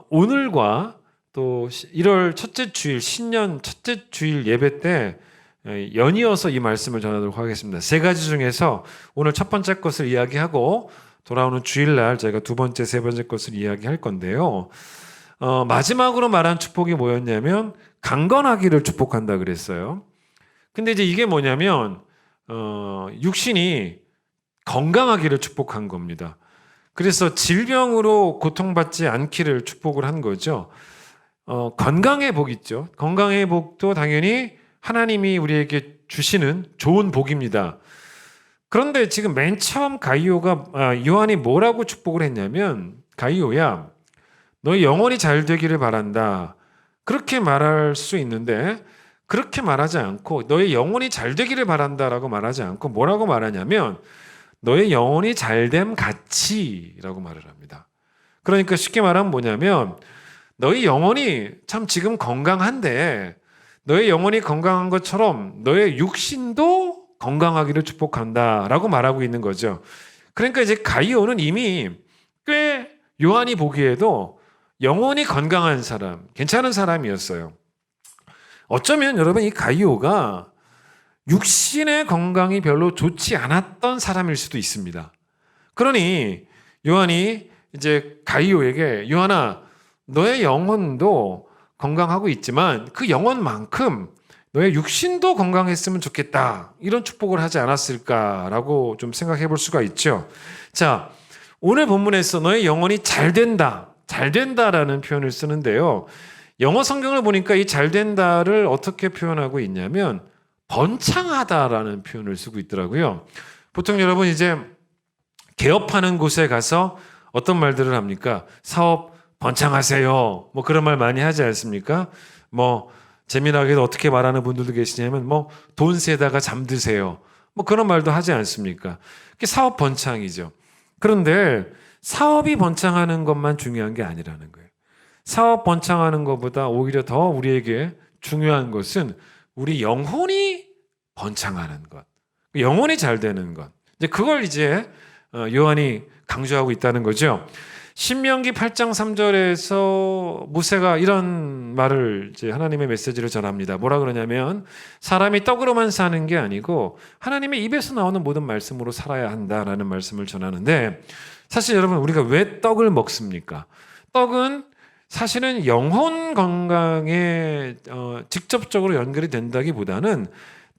오늘과 또 1월 첫째 주일, 신년 첫째 주일 예배 때 연이어서 이 말씀을 전하도록 하겠습니다. 세 가지 중에서 오늘 첫 번째 것을 이야기하고 돌아오는 주일날 저희가 두 번째, 세 번째 것을 이야기할 건데요. 마지막으로 말한 축복이 뭐였냐면 강건하기를 축복한다 그랬어요. 근데 이제 이게 뭐냐면 육신이 건강하기를 축복한 겁니다. 그래서 질병으로 고통받지 않기를 축복을 한 거죠. 건강의 복 있죠. 건강의 복도 당연히 하나님이 우리에게 주시는 좋은 복입니다. 그런데 지금 맨 처음 가이오가 요한이 뭐라고 축복을 했냐면 가이오야 너의 영혼이 잘 되기를 바란다. 그렇게 말할 수 있는데 그렇게 말하지 않고 너의 영혼이 잘 되기를 바란다라고 말하지 않고 뭐라고 말하냐면 너의 영혼이 잘됨 같이라고 말을 합니다. 그러니까 쉽게 말하면 뭐냐면 너의 영혼이 참 지금 건강한데 너의 영혼이 건강한 것처럼 너의 육신도 건강하기를 축복한다라고 말하고 있는 거죠. 그러니까 이제 가이오는 이미 꽤 요한이 보기에도 영혼이 건강한 사람, 괜찮은 사람이었어요. 어쩌면 여러분 이 가이오가 육신의 건강이 별로 좋지 않았던 사람일 수도 있습니다. 그러니 요한이 이제 가이오에게 요한아 너의 영혼도 건강하고 있지만 그 영혼만큼 너의 육신도 건강했으면 좋겠다. 이런 축복을 하지 않았을까라고 좀 생각해 볼 수가 있죠. 자, 오늘 본문에서 너의 영혼이 잘 된다. 잘 된다라는 표현을 쓰는데요. 영어 성경을 보니까 이 잘 된다를 어떻게 표현하고 있냐면 번창하다라는 표현을 쓰고 있더라고요. 보통 여러분 이제 개업하는 곳에 가서 어떤 말들을 합니까? 사업 번창하세요. 뭐 그런 말 많이 하지 않습니까? 뭐 재미나게도 어떻게 말하는 분들도 계시냐면 뭐 돈 세다가 잠드세요. 뭐 그런 말도 하지 않습니까? 그게 사업 번창이죠. 그런데 사업이 번창하는 것만 중요한 게 아니라는 거예요. 사업 번창하는 것보다 오히려 더 우리에게 중요한 것은 우리 영혼이 번창하는 것. 영혼이 잘 되는 것. 이제 그걸 이제 요한이 강조하고 있다는 거죠. 신명기 8장 3절에서 모세가 이런 말을 이제 하나님의 메시지를 전합니다. 뭐라 그러냐면 사람이 떡으로만 사는 게 아니고 하나님의 입에서 나오는 모든 말씀으로 살아야 한다라는 말씀을 전하는데 사실 여러분 우리가 왜 떡을 먹습니까? 떡은 사실은 영혼 건강에 직접적으로 연결이 된다기보다는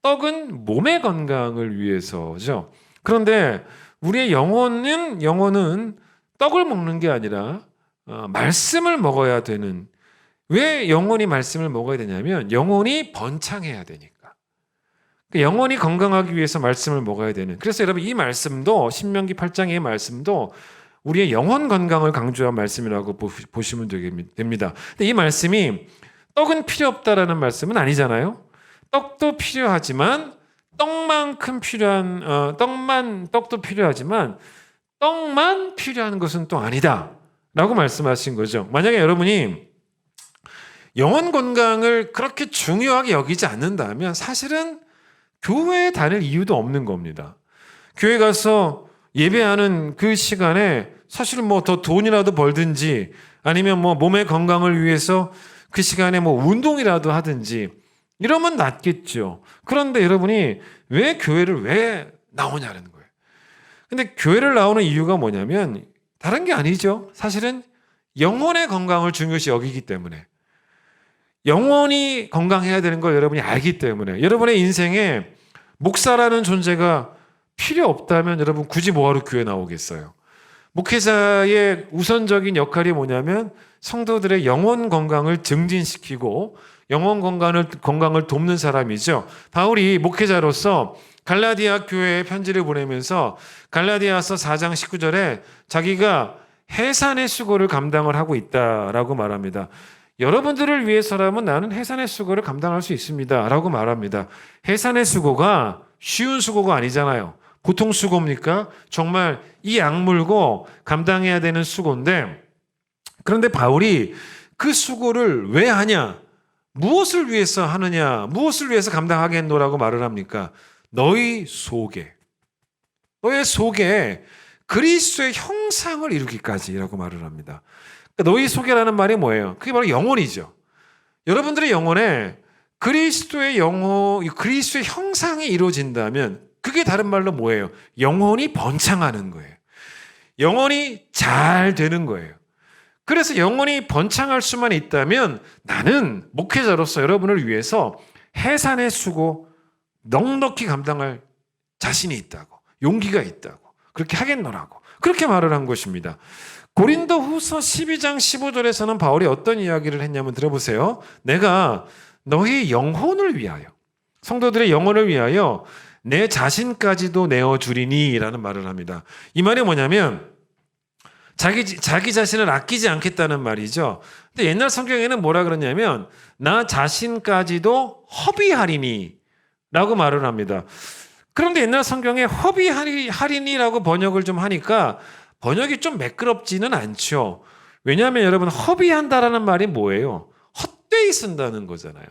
떡은 몸의 건강을 위해서죠. 그런데 우리의 영혼은 떡을 먹는 게 아니라 말씀을 먹어야 되는. 왜 영혼이 말씀을 먹어야 되냐면 영혼이 번창해야 되니까. 영혼이 건강하기 위해서 말씀을 먹어야 되는. 그래서 여러분 이 말씀도 신명기 8장의 말씀도 우리의 영혼 건강을 강조한 말씀이라고 보시면 됩니다. 근데 이 말씀이 떡은 필요 없다라는 말씀은 아니잖아요. 떡도 필요하지만 떡만큼 필요한 떡도 필요하지만 떡만 필요한 것은 또 아니다라고 말씀하신 거죠. 만약에 여러분이 영혼 건강을 그렇게 중요하게 여기지 않는다면 사실은 교회에 다닐 이유도 없는 겁니다. 교회 가서 예배하는 그 시간에 사실 뭐 더 돈이라도 벌든지 아니면 뭐 몸의 건강을 위해서 그 시간에 뭐 운동이라도 하든지 이러면 낫겠죠. 그런데 여러분이 왜 교회를 왜 나오냐는 거예요. 근데 교회를 나오는 이유가 뭐냐면 다른 게 아니죠. 사실은 영혼의 건강을 중요시 여기기 때문에 영혼이 건강해야 되는 걸 여러분이 알기 때문에 여러분의 인생에 목사라는 존재가 필요 없다면 여러분 굳이 뭐하러 교회 나오겠어요? 목회자의 우선적인 역할이 뭐냐면 성도들의 영혼 건강을 증진시키고 영혼 건강을 돕는 사람이죠. 바울이 목회자로서 갈라디아 교회에 편지를 보내면서 갈라디아서 4장 19절에 자기가 해산의 수고를 감당을 하고 있다라고 말합니다. 여러분들을 위해서라면 나는 해산의 수고를 감당할 수 있습니다 라고 말합니다. 해산의 수고가 쉬운 수고가 아니잖아요. 보통 수고입니까? 정말 이 악물고 감당해야 되는 수고인데, 그런데 바울이 그 수고를 왜 하냐? 무엇을 위해서 하느냐? 무엇을 위해서 감당하겠노라고 말을 합니까? 너희 속에 그리스도의 형상을 이루기까지라고 말을 합니다. 그러니까 너희 속에라는 말이 뭐예요? 그게 바로 영혼이죠. 여러분들의 영혼에 그리스도의 형상이 이루어진다면 그게 다른 말로 뭐예요? 영혼이 번창하는 거예요. 영혼이 잘 되는 거예요. 그래서 영혼이 번창할 수만 있다면 나는 목회자로서 여러분을 위해서 해산의 수고 넉넉히 감당할 자신이 있다고, 용기가 있다고, 그렇게 하겠노라고 그렇게 말을 한 것입니다. 고린도후서 12장 15절에서는 바울이 어떤 이야기를 했냐면 들어보세요. 내가 너희 영혼을 위하여, 성도들의 영혼을 위하여 내 자신까지도 내어주리니 라는 말을 합니다. 이 말이 뭐냐면 자기 자신을 아끼지 않겠다는 말이죠. 근데 옛날 성경에는 뭐라 그러냐면 나 자신까지도 허비하리니 라고 말을 합니다. 그런데 옛날 성경에 허비하리니라고 번역을 좀 하니까 번역이 좀 매끄럽지는 않죠. 왜냐하면 여러분, 허비한다라는 말이 뭐예요? 헛되이 쓴다는 거잖아요.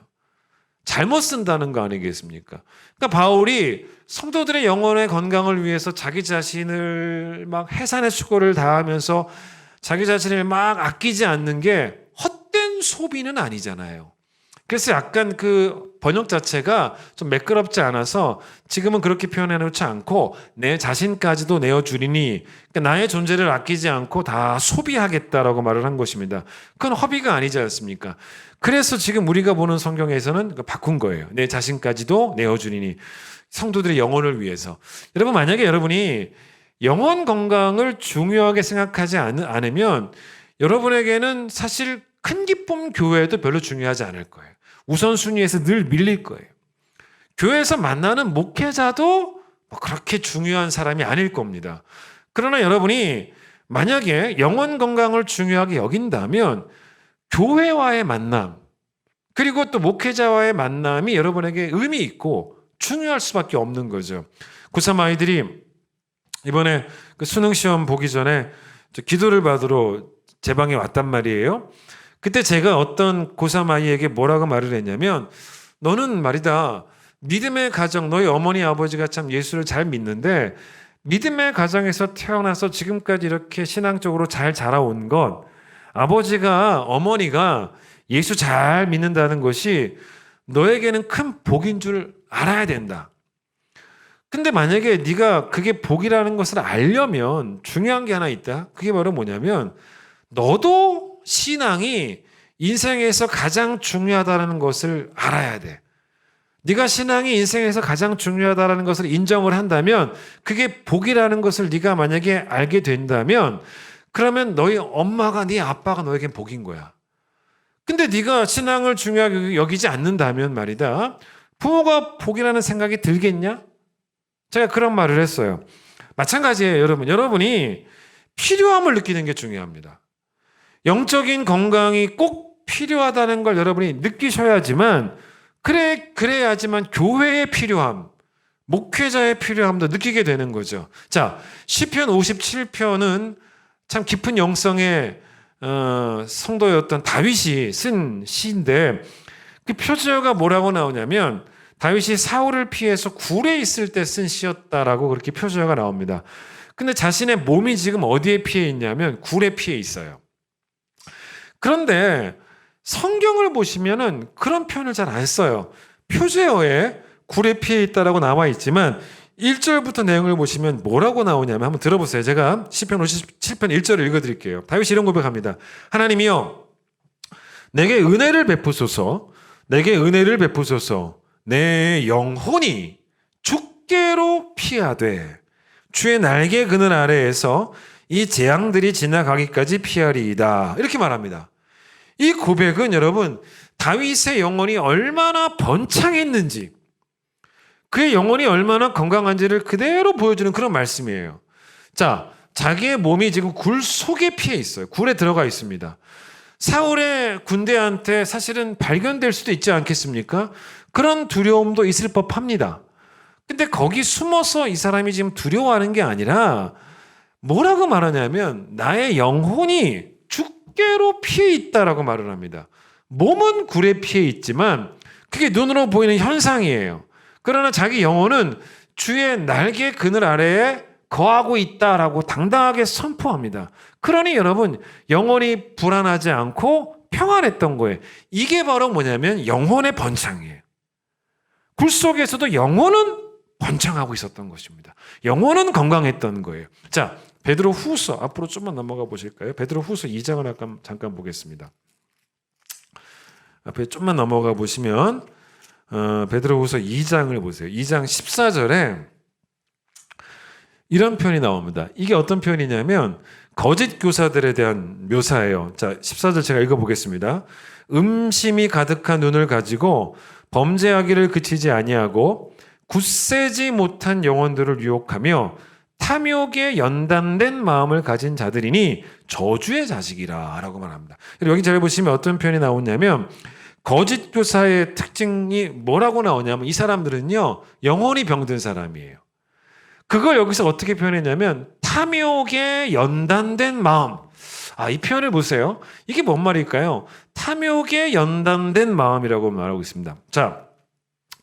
잘못 쓴다는 거 아니겠습니까? 그러니까 바울이 성도들의 영혼의 건강을 위해서 자기 자신을 막 해산의 수고를 다하면서 자기 자신을 막 아끼지 않는 게 헛된 소비는 아니잖아요. 그래서 약간 그 번역 자체가 좀 매끄럽지 않아서 지금은 그렇게 표현해 놓지 않고 내 자신까지도 내어주리니, 그러니까 나의 존재를 아끼지 않고 다 소비하겠다라고 말을 한 것입니다. 그건 허비가 아니지 않습니까? 그래서 지금 우리가 보는 성경에서는 바꾼 거예요. 내 자신까지도 내어주리니, 성도들의 영혼을 위해서. 여러분, 만약에 여러분이 영혼 건강을 중요하게 생각하지 않으면 여러분에게는 사실 큰 기쁨 교회도 별로 중요하지 않을 거예요. 우선순위에서 늘 밀릴 거예요. 교회에서 만나는 목회자도 그렇게 중요한 사람이 아닐 겁니다. 그러나 여러분이 만약에 영혼 건강을 중요하게 여긴다면 교회와의 만남, 그리고 또 목회자와의 만남이 여러분에게 의미 있고 중요할 수밖에 없는 거죠. 고3 아이들이 이번에 그 수능 시험 보기 전에 기도를 받으러 제 방에 왔단 말이에요. 그때 제가 어떤 고3 아이에게 뭐라고 말을 했냐면, 너는 말이다, 믿음의 가정, 너희 어머니 아버지가 참 예수를 잘 믿는데 믿음의 가정에서 태어나서 지금까지 이렇게 신앙적으로 잘 자라온 것, 아버지가 어머니가 예수 잘 믿는다는 것이 너에게는 큰 복인 줄 알아야 된다. 근데 만약에 네가 그게 복이라는 것을 알려면 중요한 게 하나 있다. 그게 바로 뭐냐면 너도 신앙이 인생에서 가장 중요하다는 것을 알아야 돼. 네가 신앙이 인생에서 가장 중요하다는 것을 인정을 한다면, 그게 복이라는 것을 네가 만약에 알게 된다면, 그러면 너희 엄마가, 네 아빠가 너에겐 복인 거야. 근데 네가 신앙을 중요하게 여기지 않는다면 말이다, 부모가 복이라는 생각이 들겠냐? 제가 그런 말을 했어요. 마찬가지예요, 여러분. 여러분이 필요함을 느끼는 게 중요합니다. 영적인 건강이 꼭 필요하다는 걸 여러분이 느끼셔야지만, 그래야지만 교회의 필요함, 목회자의 필요함도 느끼게 되는 거죠. 자, 시편 57편은 참 깊은 영성의 성도였던 다윗이 쓴 시인데, 그 표제어가 뭐라고 나오냐면 다윗이 사울을 피해서 굴에 있을 때 쓴 시였다라고 그렇게 표제어가 나옵니다. 근데 자신의 몸이 지금 어디에 피해 있냐면 굴에 피해 있어요. 그런데 성경을 보시면은 그런 표현을 잘 안 써요. 표제어에 굴에 피해 있다라고 나와 있지만 1절부터 내용을 보시면 뭐라고 나오냐면 한번 들어보세요. 제가 시편 57편 1절을 읽어드릴게요. 다윗이 이런 고백합니다. 하나님이여, 내게 은혜를 베푸소서, 내게 은혜를 베푸소서. 내 영혼이 주께로 피하되 주의 날개 그늘 아래에서 이 재앙들이 지나가기까지 피하리이다. 이렇게 말합니다. 이 고백은 여러분, 다윗의 영혼이 얼마나 번창했는지, 그의 영혼이 얼마나 건강한지를 그대로 보여주는 그런 말씀이에요. 자, 자기의 몸이 지금 굴 속에 피해 있어요. 굴에 들어가 있습니다. 사울의 군대한테 사실은 발견될 수도 있지 않겠습니까? 그런 두려움도 있을 법합니다. 근데 거기 숨어서 이 사람이 지금 두려워하는 게 아니라 뭐라고 말하냐면 나의 영혼이 죽게로 피해 있다라고 말을 합니다. 몸은 굴에 피해 있지만 그게 눈으로 보이는 현상이에요. 그러나 자기 영혼은 주의 날개 그늘 아래에 거하고 있다라고 당당하게 선포합니다. 그러니 여러분 영혼이 불안하지 않고 평안했던 거예요. 이게 바로 뭐냐면 영혼의 번창이에요. 굴 속에서도 영혼은 번창하고 있었던 것입니다. 영혼은 건강했던 거예요. 자, 베드로 후서 앞으로 좀만 넘어가 보실까요? 베드로 후서 2장을 잠깐 보겠습니다. 앞에 좀만 넘어가 보시면 베드로 후서 2장을 보세요. 2장 14절에 이런 표현이 나옵니다. 이게 어떤 표현이냐면 거짓 교사들에 대한 묘사예요. 자, 14절 제가 읽어보겠습니다. 음심이 가득한 눈을 가지고 범죄하기를 그치지 아니하고 굳세지 못한 영혼들을 유혹하며 탐욕에 연단된 마음을 가진 자들이니 저주의 자식이라 라고 말합니다. 여기 잘 보시면 어떤 표현이 나오냐면 거짓 교사의 특징이 뭐라고 나오냐면 이 사람들은요 영혼이 병든 사람이에요. 그걸 여기서 어떻게 표현했냐면 탐욕에 연단된 마음. 이 표현을 보세요. 이게 뭔 말일까요? 탐욕에 연단된 마음이라고 말하고 있습니다. 자,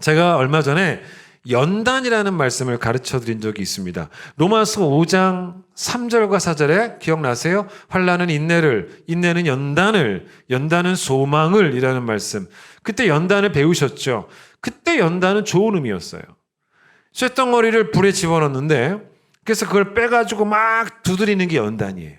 제가 얼마 전에 연단이라는 말씀을 가르쳐 드린 적이 있습니다. 로마서 5장 3절과 4절에 기억나세요? 환난은 인내를, 인내는 연단을, 연단은 소망을 이라는 말씀. 그때 연단을 배우셨죠? 그때 연단은 좋은 의미였어요. 쇳덩어리를 불에 집어넣는데 그래서 그걸 빼가지고 막 두드리는 게 연단이에요.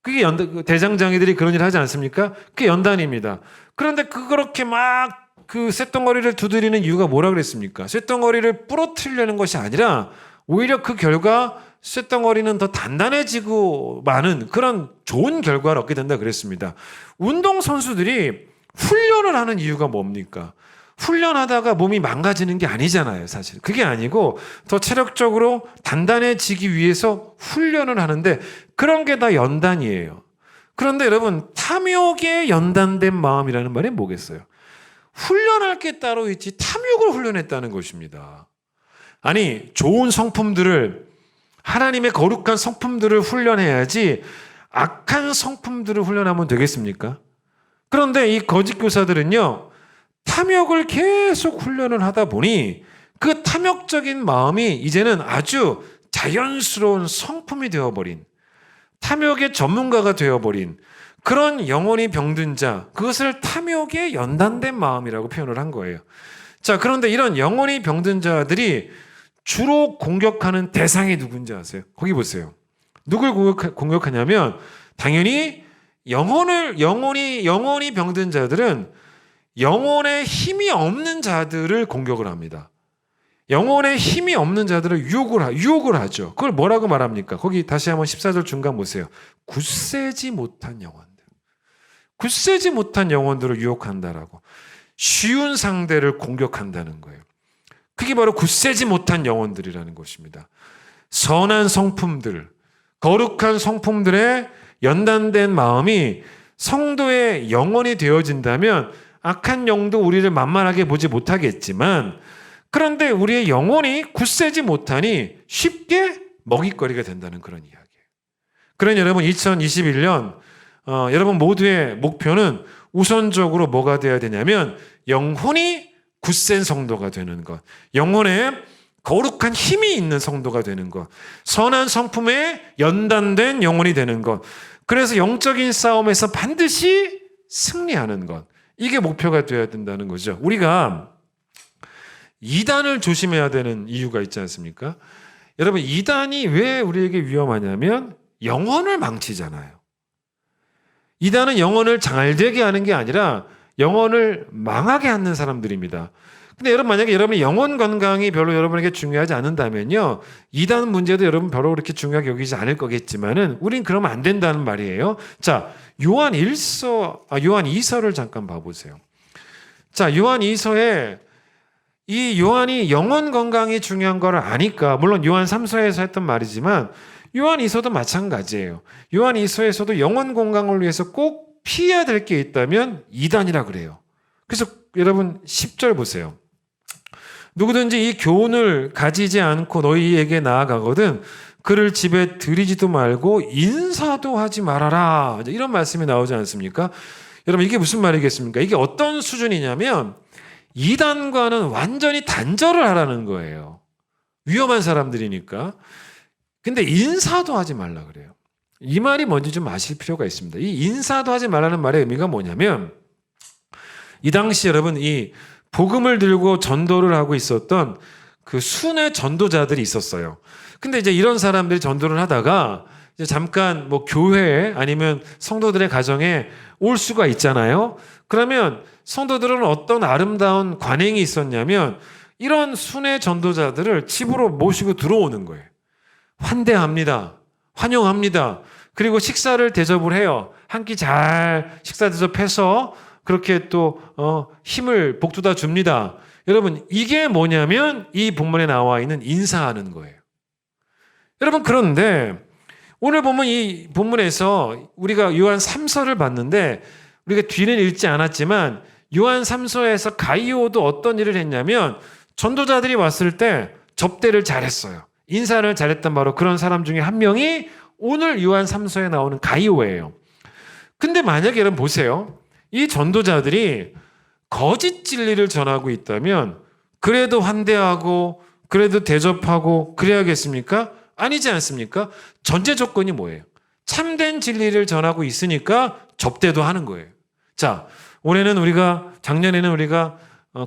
그게 대장장이들이 그런 일 하지 않습니까? 그게 연단입니다. 그런데 그렇게 막 그 쇳덩어리를 두드리는 이유가 뭐라 그랬습니까? 쇳덩어리를 부러뜨리려는 것이 아니라 오히려 그 결과 쇳덩어리는 더 단단해지고 많은 그런 좋은 결과를 얻게 된다 그랬습니다. 운동선수들이 훈련을 하는 이유가 뭡니까? 훈련하다가 몸이 망가지는 게 아니잖아요, 사실. 그게 아니고 더 체력적으로 단단해지기 위해서 훈련을 하는데 그런 게 다 연단이에요. 그런데 여러분, 탐욕에 연단된 마음이라는 말이 뭐겠어요? 훈련할 게 따로 있지 탐욕을 훈련했다는 것입니다. 아니, 좋은 성품들을 하나님의 거룩한 성품들을 훈련해야지 악한 성품들을 훈련하면 되겠습니까? 그런데 이 거짓 교사들은요, 탐욕을 계속 훈련을 하다 보니 그 탐욕적인 마음이 이제는 아주 자연스러운 성품이 되어버린, 탐욕의 전문가가 되어버린 그런 영혼이 병든 자, 그것을 탐욕에 연단된 마음이라고 표현을 한 거예요. 자, 그런데 이런 영혼이 병든 자들이 주로 공격하는 대상이 누군지 아세요? 거기 보세요. 누굴 공격하냐면 당연히 영혼이 병든 자들은 영혼에 힘이 없는 자들을 공격을 합니다. 영혼에 힘이 없는 자들을 유혹을 하죠. 그걸 뭐라고 말합니까? 거기 다시 한번 14절 중간 보세요. 굳세지 못한 영혼들. 굳세지 못한 영혼들을 유혹한다라고. 쉬운 상대를 공격한다는 거예요. 그게 바로 굳세지 못한 영혼들이라는 것입니다. 선한 성품들, 거룩한 성품들의 연단된 마음이 성도의 영혼이 되어진다면 악한 영도 우리를 만만하게 보지 못하겠지만 그런데 우리의 영혼이 굳세지 못하니 쉽게 먹잇거리가 된다는 그런 이야기예요. 그러니 여러분 2021년 여러분 모두의 목표는 우선적으로 뭐가 되어야 되냐면 영혼이 굳센 성도가 되는 것, 영혼에 거룩한 힘이 있는 성도가 되는 것, 선한 성품에 연단된 영혼이 되는 것, 그래서 영적인 싸움에서 반드시 승리하는 것, 이게 목표가 되어야 된다는 거죠. 우리가 이단을 조심해야 되는 이유가 있지 않습니까? 여러분, 이단이 왜 우리에게 위험하냐면 영혼을 망치잖아요. 이단은 영혼을 잘되게 하는 게 아니라 영혼을 망하게 하는 사람들입니다. 근데 여러분, 만약에 여러분의 영혼 건강이 별로 여러분에게 중요하지 않는다면요, 이단 문제도 여러분 별로 그렇게 중요하게 여기지 않을 거겠지만은 우린 그러면 안 된다는 말이에요. 자, 요한 2서를 잠깐 봐보세요. 자, 요한 2서에 이 요한이 영혼 건강이 중요한 걸 아니까, 물론 요한 3서에서 했던 말이지만 요한 2서도 마찬가지예요. 요한 2서에서도 영혼 건강을 위해서 꼭 피해야 될 게 있다면 이단이라 그래요. 그래서 여러분 10절 보세요. 누구든지 이 교훈을 가지지 않고 너희에게 나아가거든 그를 집에 들이지도 말고 인사도 하지 말아라. 이런 말씀이 나오지 않습니까? 여러분 이게 무슨 말이겠습니까? 이게 어떤 수준이냐면 이단과는 완전히 단절을 하라는 거예요. 위험한 사람들이니까. 근데 인사도 하지 말라 그래요. 이 말이 뭔지 좀 아실 필요가 있습니다. 이 인사도 하지 말라는 말의 의미가 뭐냐면 이 당시 여러분 이 복음을 들고 전도를 하고 있었던 그 순회 전도자들이 있었어요. 근데 이제 이런 사람들이 전도를 하다가 이제 잠깐 뭐 교회에 아니면 성도들의 가정에 올 수가 있잖아요. 그러면 성도들은 어떤 아름다운 관행이 있었냐면 이런 순회 전도자들을 집으로 모시고 들어오는 거예요. 환대합니다. 환영합니다. 그리고 식사를 대접을 해요. 한 끼 잘 식사 대접해서 그렇게 또 힘을 복돋아 줍니다. 여러분 이게 뭐냐면 이 본문에 나와 있는 인사하는 거예요. 여러분 그런데 오늘 보면 이 본문에서 우리가 요한 3서를 봤는데 우리가 뒤는 읽지 않았지만 요한 3서에서 가이오도 어떤 일을 했냐면 전도자들이 왔을 때 접대를 잘했어요. 인사를 잘했던 바로 그런 사람 중에 한 명이 오늘 요한 3서에 나오는 가이오예요. 근데 만약에 여러분 보세요. 이 전도자들이 거짓 진리를 전하고 있다면 그래도 환대하고 그래도 대접하고 그래야겠습니까? 아니지 않습니까? 전제 조건이 뭐예요? 참된 진리를 전하고 있으니까 접대도 하는 거예요. 자, 작년에는 우리가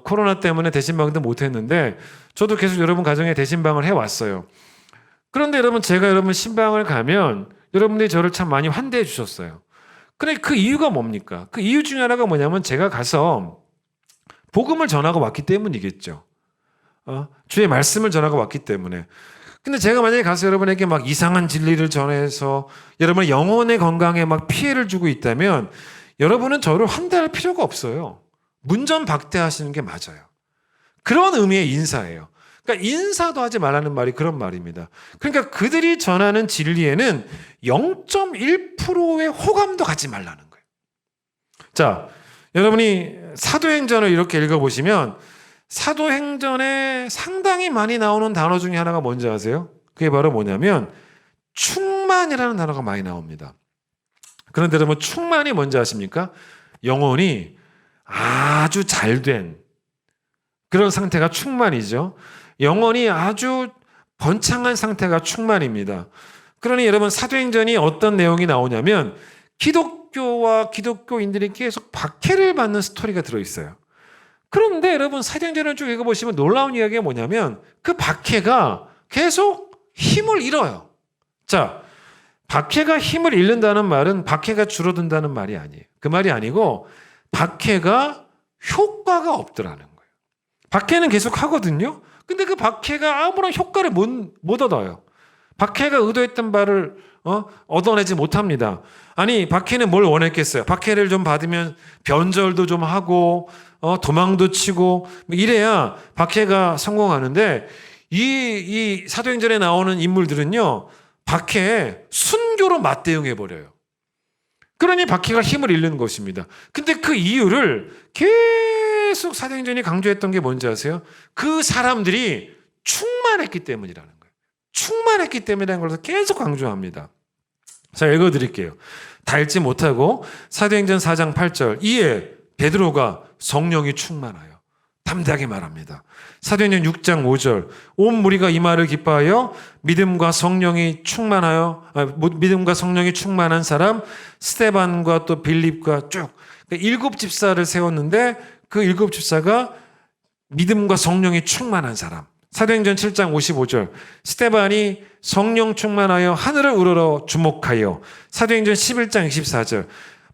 코로나 때문에 대신방도 못했는데 저도 계속 여러분 가정에 대신방을 해왔어요. 그런데 여러분 제가 여러분 신방을 가면 여러분들이 저를 참 많이 환대해 주셨어요. 근데 그 이유가 뭡니까? 그 이유 중에 하나가 뭐냐면 제가 가서 복음을 전하고 왔기 때문이겠죠. 주의 말씀을 전하고 왔기 때문에. 근데 제가 만약에 가서 여러분에게 막 이상한 진리를 전해서 여러분의 영혼의 건강에 막 피해를 주고 있다면 여러분은 저를 환대할 필요가 없어요. 문전박대하시는 게 맞아요. 그런 의미의 인사예요. 그러니까 인사도 하지 말라는 말이 그런 말입니다. 그러니까 그들이 전하는 진리에는 0.1%의 호감도 갖지 말라는 거예요. 자, 여러분이 사도행전을 이렇게 읽어보시면 사도행전에 상당히 많이 나오는 단어 중에 하나가 뭔지 아세요? 그게 바로 뭐냐면 충만이라는 단어가 많이 나옵니다. 그런데 여러분 충만이 뭔지 아십니까? 영혼이 아주 잘된 그런 상태가 충만이죠. 영혼이 아주 번창한 상태가 충만입니다. 그러니 여러분 사도행전이 어떤 내용이 나오냐면 기독교와 기독교인들이 계속 박해를 받는 스토리가 들어있어요. 그런데 여러분 사도행전을 쭉 읽어보시면 놀라운 이야기가 뭐냐면 그 박해가 계속 힘을 잃어요. 자, 박해가 힘을 잃는다는 말은 박해가 줄어든다는 말이 아니에요. 그 말이 아니고 박해가 효과가 없더라는 거예요. 박해는 계속 하거든요. 근데 그 박해가 아무런 효과를 못 얻어요. 박해가 의도했던 바를 얻어내지 못합니다. 아니 박해는 뭘 원했겠어요? 박해를 좀 받으면 변절도 좀 하고 도망도 치고 이래야 박해가 성공하는데 이 사도행전에 나오는 인물들은요 박해에 순교로 맞대응해버려요. 그러니 박해가 힘을 잃는 것입니다. 근데 그 이유를 계속 사도행전이 강조했던 게 뭔지 아세요? 그 사람들이 충만했기 때문이라는 거예요. 충만했기 때문이라는 걸 계속 강조합니다. 자, 읽어드릴게요. 다 읽지 못하고 사도행전 4장 8절 이에 베드로가 성령이 충만하여 담대하게 말합니다. 사도행전 6장 5절 온 무리가 이 말을 기뻐하여 믿음과 성령이 충만한 사람 스데반과 또 빌립과 쭉 7집사를 세웠는데 그 7집사가 믿음과 성령이 충만한 사람. 사도행전 7장 55절 스데반이 성령 충만하여 하늘을 우러러 주목하여. 사도행전 11장 24절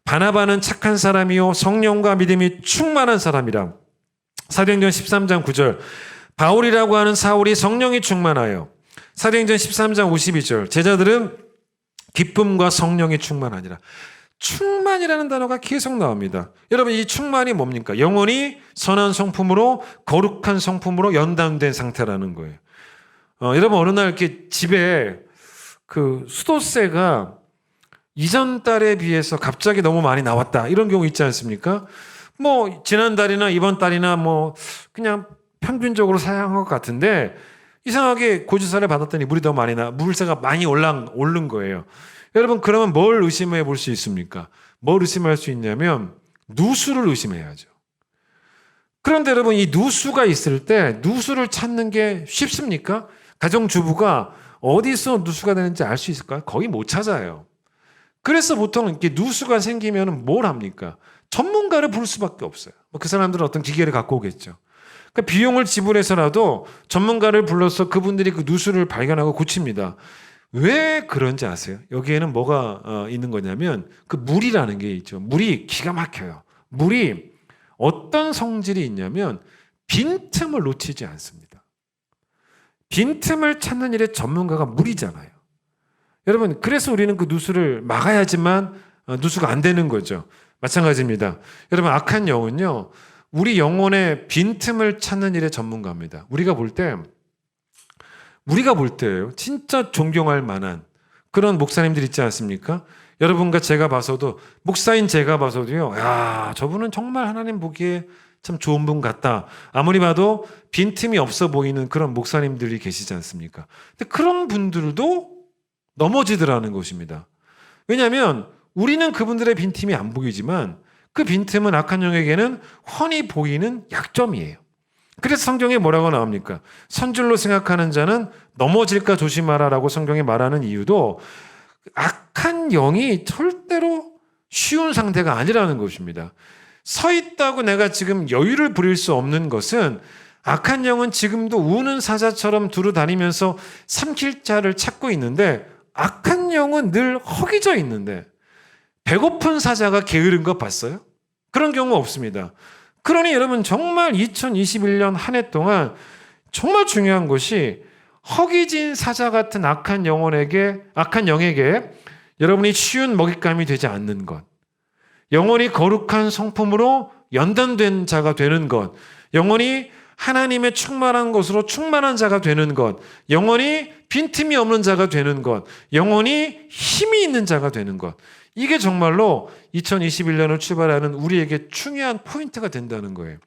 바나바는 착한 사람이요 성령과 믿음이 충만한 사람이라. 사도행전 13장 9절 바울이라고 하는 사울이 성령이 충만하여. 사도행전 13장 52절 제자들은 기쁨과 성령이 충만하니라. 충만이라는 단어가 계속 나옵니다. 여러분, 이 충만이 뭡니까? 영혼이 선한 성품으로, 거룩한 성품으로 연단된 상태라는 거예요. 여러분, 어느 날 이렇게 집에 그 수도세가 이전 달에 비해서 갑자기 너무 많이 나왔다, 이런 경우 있지 않습니까? 뭐 지난달이나 이번 달이나 뭐 그냥 평균적으로 사용한 것 같은데 이상하게 고지서를 받았더니 물세가 많이 오른 거예요. 여러분, 그러면 뭘 의심해 볼 수 있습니까? 뭘 의심할 수 있냐면 누수를 의심해야죠. 그런데 여러분, 이 누수가 있을 때 누수를 찾는 게 쉽습니까? 가정주부가 어디서 누수가 되는지 알 수 있을까요? 거의 못 찾아요. 그래서 보통 이렇게 누수가 생기면 뭘 합니까? 전문가를 부를 수밖에 없어요. 그 사람들은 어떤 기계를 갖고 오겠죠. 그러니까 비용을 지불해서라도 전문가를 불러서 그분들이 그 누수를 발견하고 고칩니다. 왜 그런지 아세요? 여기에는 뭐가 있는 거냐면 그 물이라는 게 있죠. 물이 기가 막혀요. 물이 어떤 성질이 있냐면 빈틈을 놓치지 않습니다. 빈틈을 찾는 일의 전문가가 물이잖아요. 여러분, 그래서 우리는 그 누수를 막아야지만 누수가 안 되는 거죠. 마찬가지입니다. 여러분, 악한 영은요, 우리 영혼의 빈틈을 찾는 일의 전문가입니다. 우리가 볼 때요, 진짜 존경할 만한 그런 목사님들 있지 않습니까? 여러분과 제가 봐서도, 목사인 제가 봐서도요, 야, 저분은 정말 하나님 보기에 참 좋은 분 같다. 아무리 봐도 빈틈이 없어 보이는 그런 목사님들이 계시지 않습니까? 근데 그런 분들도 넘어지더라는 것입니다. 왜냐하면 우리는 그분들의 빈틈이 안 보이지만 그 빈틈은 악한 영에게는 훤히 보이는 약점이에요. 그래서 성경에 뭐라고 나옵니까? 선줄로 생각하는 자는 넘어질까 조심하라라고 성경에 말하는 이유도 악한 영이 절대로 쉬운 상태가 아니라는 것입니다. 서 있다고 내가 지금 여유를 부릴 수 없는 것은 악한 영은 지금도 우는 사자처럼 두루 다니면서 삼킬 자를 찾고 있는데 악한 영은 늘 허기져 있는데 배고픈 사자가 게으른 거 봤어요? 그런 경우 없습니다. 그러니 여러분, 정말 2021년 한 해 동안 정말 중요한 것이 허기진 사자 같은 악한 영에게 여러분이 쉬운 먹잇감이 되지 않는 것, 영원히 거룩한 성품으로 연단된 자가 되는 것, 영원히 하나님의 충만한 것으로 충만한 자가 되는 것, 영원히 빈틈이 없는 자가 되는 것, 영원히 힘이 있는 자가 되는 것, 이게 정말로 2021년을 출발하는 우리에게 중요한 포인트가 된다는 거예요.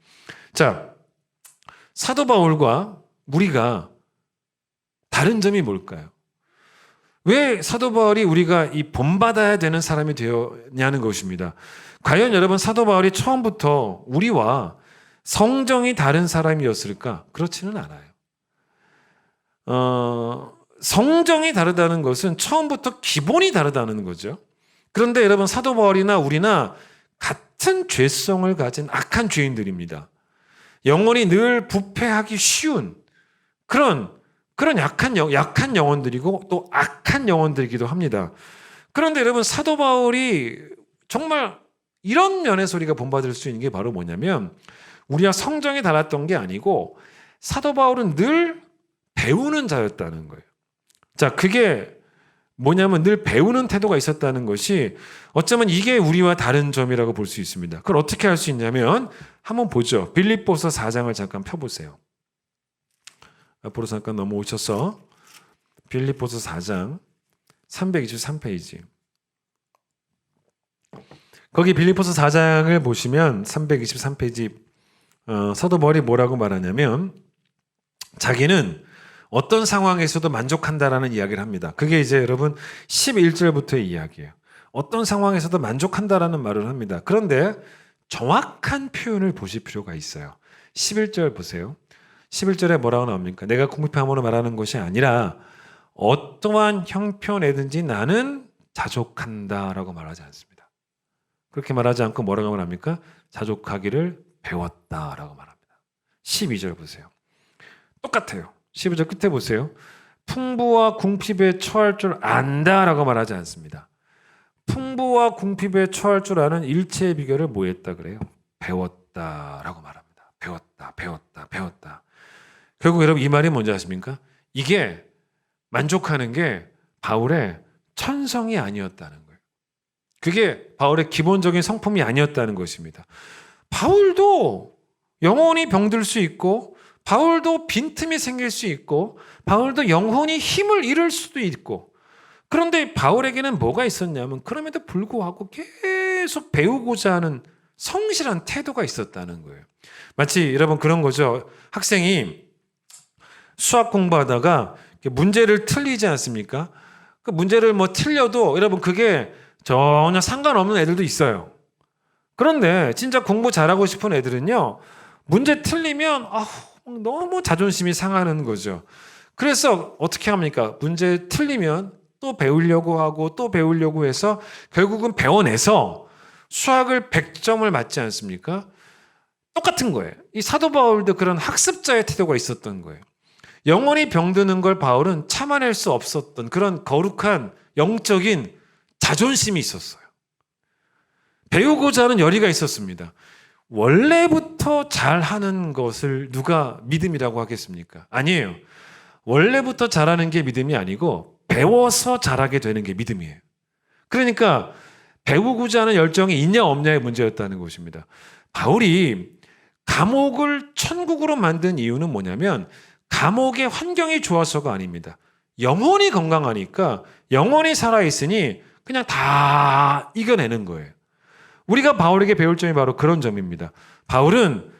자, 사도 바울과 우리가 다른 점이 뭘까요? 왜 사도 바울이 우리가 이 본받아야 되는 사람이 되었냐는 것입니다. 과연 여러분, 사도 바울이 처음부터 우리와 성정이 다른 사람이었을까? 그렇지는 않아요. 성정이 다르다는 것은 처음부터 기본이 다르다는 거죠. 그런데 여러분, 사도 바울이나 우리나 같은 죄성을 가진 악한 죄인들입니다. 영혼이 늘 부패하기 쉬운 그런 약한 영혼들이고 또 악한 영혼들이기도 합니다. 그런데 여러분, 사도 바울이 정말 이런 면에서 우리가 본받을 수 있는 게 바로 뭐냐면 우리와 성정이 달랐던 게 아니고 사도 바울은 늘 배우는 자였다는 거예요. 자, 그게 뭐냐면 늘 배우는 태도가 있었다는 것이 어쩌면 이게 우리와 다른 점이라고 볼 수 있습니다. 그걸 어떻게 할 수 있냐면 한번 보죠. 빌립보서 4장을 잠깐 펴보세요. 앞으로 잠깐 넘어오셔서 빌립보서 4장 323페이지. 거기 빌립보서 4장을 보시면 323페이지 사도 바울이 뭐라고 말하냐면 자기는 어떤 상황에서도 만족한다라는 이야기를 합니다. 그게 이제 여러분 11절부터의 이야기예요. 어떤 상황에서도 만족한다라는 말을 합니다. 그런데 정확한 표현을 보실 필요가 있어요. 11절 보세요. 11절에 뭐라고 나옵니까? 내가 궁핍함으로 말하는 것이 아니라 어떠한 형편에든지 나는 자족한다라고 말하지 않습니다. 그렇게 말하지 않고 뭐라고 말합니까? 자족하기를 배웠다라고 말합니다. 12절 보세요. 똑같아요. 12절 끝에 보세요. 풍부와 궁핍에 처할 줄 안다라고 말하지 않습니다. 풍부와 궁핍에 처할 줄 아는 일체의 비결을 뭐 했다 그래요? 배웠다라고 말합니다. 배웠다. 결국 여러분, 이 말이 뭔지 아십니까? 이게 만족하는 게 바울의 천성이 아니었다는 거예요. 그게 바울의 기본적인 성품이 아니었다는 것입니다. 바울도 영혼이 병들 수 있고, 바울도 빈틈이 생길 수 있고, 바울도 영혼이 힘을 잃을 수도 있고, 그런데 바울에게는 뭐가 있었냐면 그럼에도 불구하고 계속 배우고자 하는 성실한 태도가 있었다는 거예요. 마치 여러분 그런 거죠. 학생이 수학 공부하다가 문제를 틀리지 않습니까? 그 문제를 뭐 틀려도 여러분 그게 전혀 상관없는 애들도 있어요. 그런데 진짜 공부 잘하고 싶은 애들은요, 문제 틀리면 너무 자존심이 상하는 거죠. 그래서 어떻게 합니까? 문제 틀리면 또 배우려고 하고 또 배우려고 해서 결국은 배워내서 수학을 100점을 맞지 않습니까? 똑같은 거예요. 이 사도 바울도 그런 학습자의 태도가 있었던 거예요. 영혼이 병드는 걸 바울은 참아낼 수 없었던 그런 거룩한 영적인 자존심이 있었어요. 배우고자 하는 열의가 있었습니다. 원래부터 잘하는 것을 누가 믿음이라고 하겠습니까? 아니에요. 원래부터 잘하는 게 믿음이 아니고 배워서 잘하게 되는 게 믿음이에요. 그러니까 배우고자 하는 열정이 있냐 없냐의 문제였다는 것입니다. 바울이 감옥을 천국으로 만든 이유는 뭐냐면 감옥의 환경이 좋아서가 아닙니다. 영혼이 건강하니까, 영혼이 살아있으니 그냥 다 이겨내는 거예요. 우리가 바울에게 배울 점이 바로 그런 점입니다. 바울은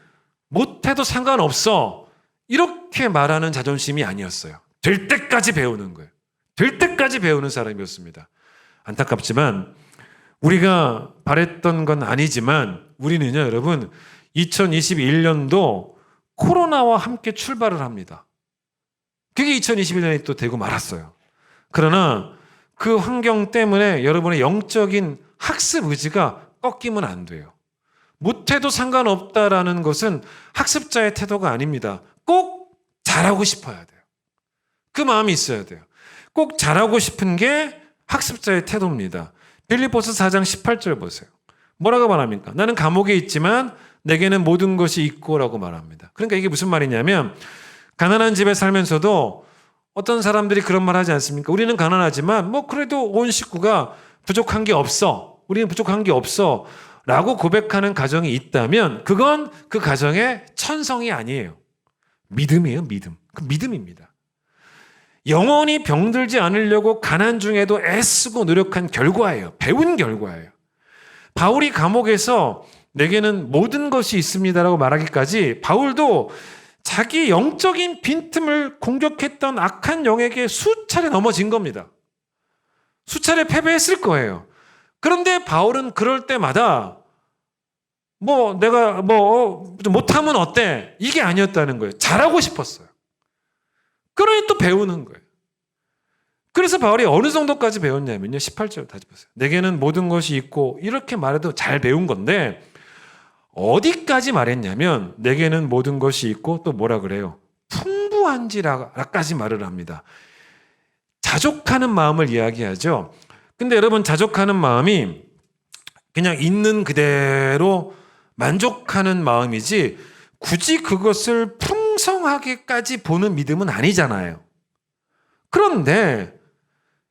못해도 상관없어 이렇게 말하는 자존심이 아니었어요. 될 때까지 배우는 거예요. 될 때까지 배우는 사람이었습니다. 안타깝지만 우리가 바랬던 건 아니지만 우리는요, 여러분, 2021년도 코로나와 함께 출발을 합니다. 그게 2021년이 또 되고 말았어요. 그러나 그 환경 때문에 여러분의 영적인 학습 의지가 꺾이면 안 돼요. 못해도 상관없다라는 것은 학습자의 태도가 아닙니다. 꼭 잘하고 싶어야 돼요. 그 마음이 있어야 돼요. 꼭 잘하고 싶은 게 학습자의 태도입니다. 빌립보서 4장 18절 보세요. 뭐라고 말합니까? 나는 감옥에 있지만 내게는 모든 것이 있고라고 말합니다. 그러니까 이게 무슨 말이냐면 가난한 집에 살면서도 어떤 사람들이 그런 말 하지 않습니까? 우리는 가난하지만 뭐 그래도 온 식구가 부족한 게 없어. 우리는 부족한 게 없어. 라고 고백하는 가정이 있다면 그건 그 가정의 천성이 아니에요. 믿음이에요, 믿음. 그 믿음입니다. 영원히 병들지 않으려고 가난 중에도 애쓰고 노력한 결과예요. 배운 결과예요. 바울이 감옥에서 내게는 모든 것이 있습니다라고 말하기까지 바울도 자기 영적인 빈틈을 공격했던 악한 영에게 수차례 넘어진 겁니다. 수차례 패배했을 거예요. 그런데 바울은 그럴 때마다 내가 못하면 어때? 이게 아니었다는 거예요. 잘하고 싶었어요. 그러니 또 배우는 거예요. 그래서 바울이 어느 정도까지 배웠냐면요. 18절 다시 보세요. 내게는 모든 것이 있고 이렇게 말해도 잘 배운 건데 어디까지 말했냐면 내게는 모든 것이 있고 또 뭐라 그래요? 풍부한지라까지 말을 합니다. 자족하는 마음을 이야기하죠. 근데 여러분 자족하는 마음이 그냥 있는 그대로 만족하는 마음이지 굳이 그것을 풍성하게까지 보는 믿음은 아니잖아요. 그런데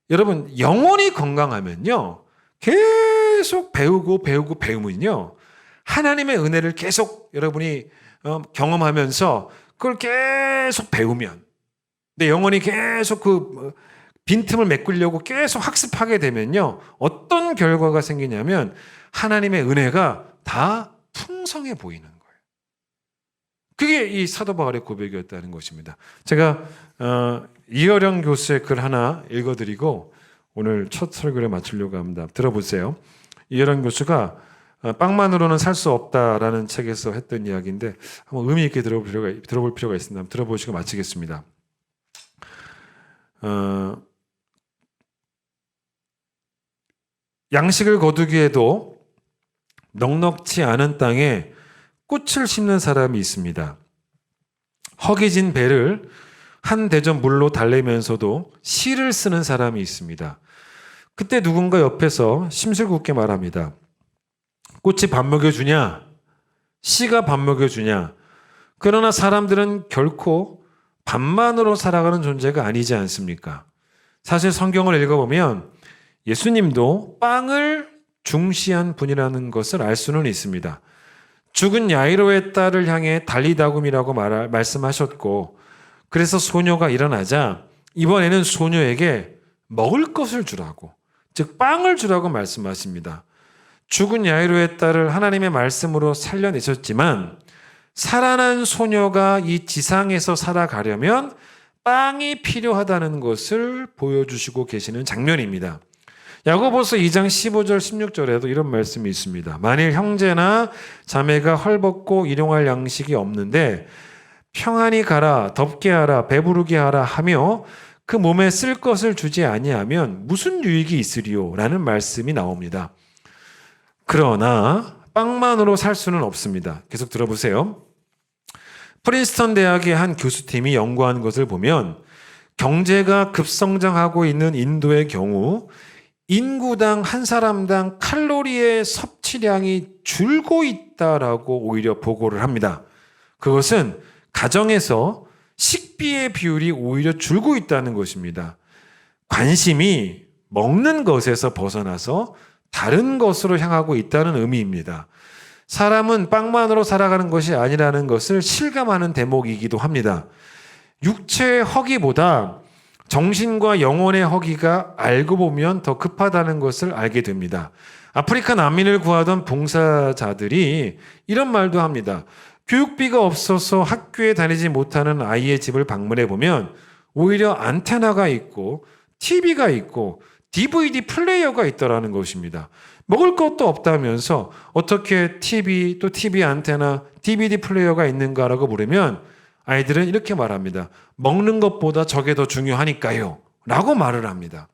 여러분 영혼이 건강하면요 계속 배우면요 하나님의 은혜를 계속 여러분이 경험하면서 그걸 계속 배우면 내 영혼이 계속 그 빈틈을 메꾸려고 계속 학습하게 되면요 어떤 결과가 생기냐면 하나님의 은혜가 다 풍성해 보이는 거예요. 그게 이 사도 바울의 고백이었다는 것입니다. 제가 이어령 교수의 글 하나 읽어드리고 오늘 첫 설교를 마치려고 합니다. 들어보세요. 이어령 교수가 빵만으로는 살 수 없다라는 책에서 했던 이야기인데 한번 의미 있게 들어볼 필요가 있습니다. 한번 들어보시고 마치겠습니다. 양식을 거두기에도 넉넉지 않은 땅에 꽃을 심는 사람이 있습니다. 허기진 배를 한 대접 물로 달래면서도 시를 쓰는 사람이 있습니다. 그때 누군가 옆에서 심술궂게 말합니다. 꽃이 밥 먹여주냐? 씨가 밥 먹여주냐? 그러나 사람들은 결코 밥만으로 살아가는 존재가 아니지 않습니까? 사실 성경을 읽어보면 예수님도 빵을 중시한 분이라는 것을 알 수는 있습니다. 죽은 야이로의 딸을 향해 달리다굼이라고 말씀하셨고, 그래서 소녀가 일어나자 이번에는 소녀에게 먹을 것을 주라고, 즉 빵을 주라고 말씀하십니다. 죽은 야이로의 딸을 하나님의 말씀으로 살려내셨지만 살아난 소녀가 이 지상에서 살아가려면 빵이 필요하다는 것을 보여주시고 계시는 장면입니다. 야고보서 2장 15절 16절에도 이런 말씀이 있습니다. 만일 형제나 자매가 헐벗고 일용할 양식이 없는데 평안히 가라, 덥게 하라, 배부르게 하라 하며 그 몸에 쓸 것을 주지 아니하면 무슨 유익이 있으리요? 라는 말씀이 나옵니다. 그러나 빵만으로 살 수는 없습니다. 계속 들어보세요. 프린스턴 대학의 한 교수팀이 연구한 것을 보면 경제가 급성장하고 있는 인도의 경우 인구당 한 사람당 칼로리의 섭취량이 줄고 있다라고 오히려 보고를 합니다. 그것은 가정에서 식비의 비율이 오히려 줄고 있다는 것입니다. 관심이 먹는 것에서 벗어나서 다른 것으로 향하고 있다는 의미입니다. 사람은 빵만으로 살아가는 것이 아니라는 것을 실감하는 대목이기도 합니다. 육체의 허기보다 정신과 영혼의 허기가 알고 보면 더 급하다는 것을 알게 됩니다. 아프리카 난민을 구하던 봉사자들이 이런 말도 합니다. 교육비가 없어서 학교에 다니지 못하는 아이의 집을 방문해 보면 오히려 안테나가 있고 TV가 있고 DVD 플레이어가 있더라는 것입니다. 먹을 것도 없다면서 어떻게 TV, 또 TV 안테나, DVD 플레이어가 있는가라고 물으면 아이들은 이렇게 말합니다. 먹는 것보다 저게 더 중요하니까요. 라고 말을 합니다.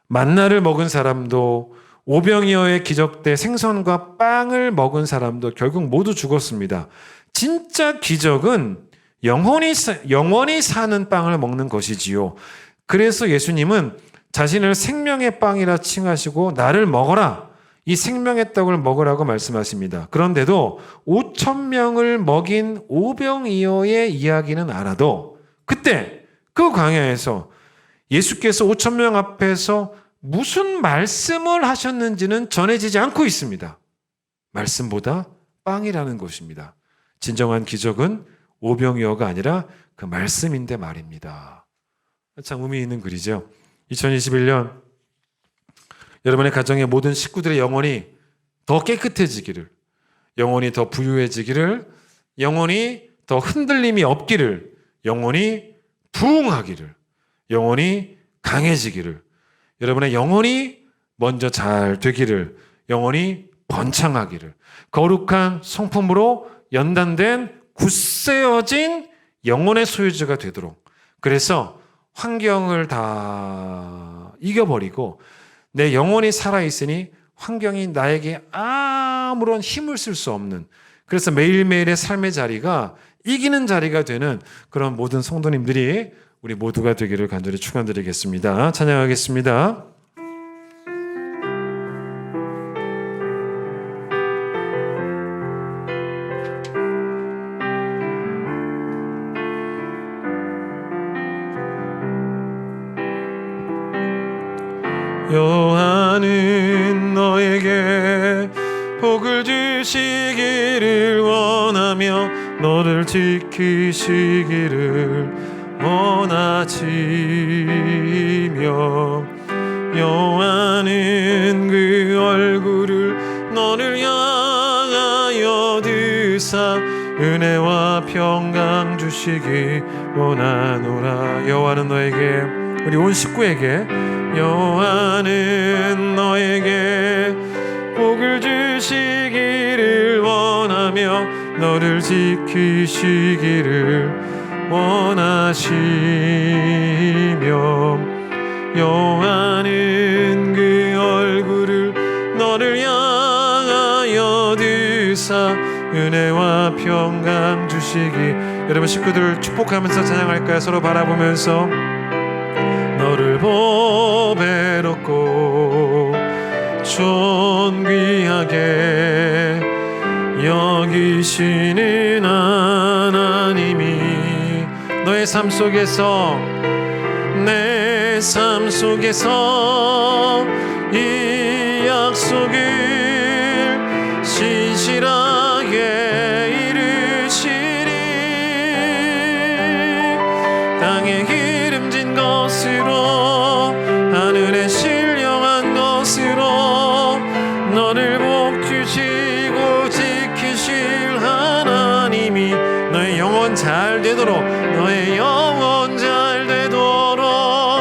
만나를 먹은 사람도 오병이어의 기적 때 생선과 빵을 먹은 사람도 결국 모두 죽었습니다. 진짜 기적은 영원히 사는 빵을 먹는 것이지요. 그래서 예수님은 자신을 생명의 빵이라 칭하시고 나를 먹어라. 이 생명의 떡을 먹으라고 말씀하십니다. 그런데도 5,000명을 먹인 오병이어의 이야기는 알아도 그때 그 광야에서 예수께서 5,000명 앞에서 무슨 말씀을 하셨는지는 전해지지 않고 있습니다. 말씀보다 빵이라는 것입니다. 진정한 기적은 오병이어가 아니라 그 말씀인데 말입니다. 참 의미 있는 글이죠. 2021년 여러분의 가정의 모든 식구들의 영혼이 더 깨끗해지기를, 영혼이 더 부유해지기를, 영혼이 더 흔들림이 없기를, 영혼이 부흥하기를, 영혼이 강해지기를, 여러분의 영혼이 먼저 잘 되기를, 영혼이 번창하기를, 거룩한 성품으로 연단된 굳세어진 영혼의 소유주가 되도록, 그래서 환경을 다 이겨버리고 내 영혼이 살아있으니 환경이 나에게 아무런 힘을 쓸 수 없는, 그래서 매일매일의 삶의 자리가 이기는 자리가 되는 그런 모든 성도님들이 우리 모두가 되기를 간절히 축원드리겠습니다. 찬양하겠습니다. 여호와는 너에게 복을 주시기를 원하며 너를 지키시기를 원하시며 여호와는 그 얼굴을 너를 향하여 드사 은혜와 평강 주시기 원하노라. 여호와는 너에게, 우리 온 식구에게, 여호와는 너에게 복을 주시기를 원하며 너를 지키시기를 원하시며 여호와는 그 얼굴을 너를 향하여 드사 은혜와 평강 주시기. 여러분 식구들 축복하면서 찬양할까요? 서로 바라보면서 너를 보배롭고 존귀하게 여기시는 하나님이 너의 삶 속에서, 내 삶 속에서 이 약속 약속을 신실하게 이루시리. 땅에 기름진 것으로 하늘에 신령한 것으로 너를 복주시고 지키실 하나님이 너의 영혼 잘 되도록, 너의 영혼 잘 되도록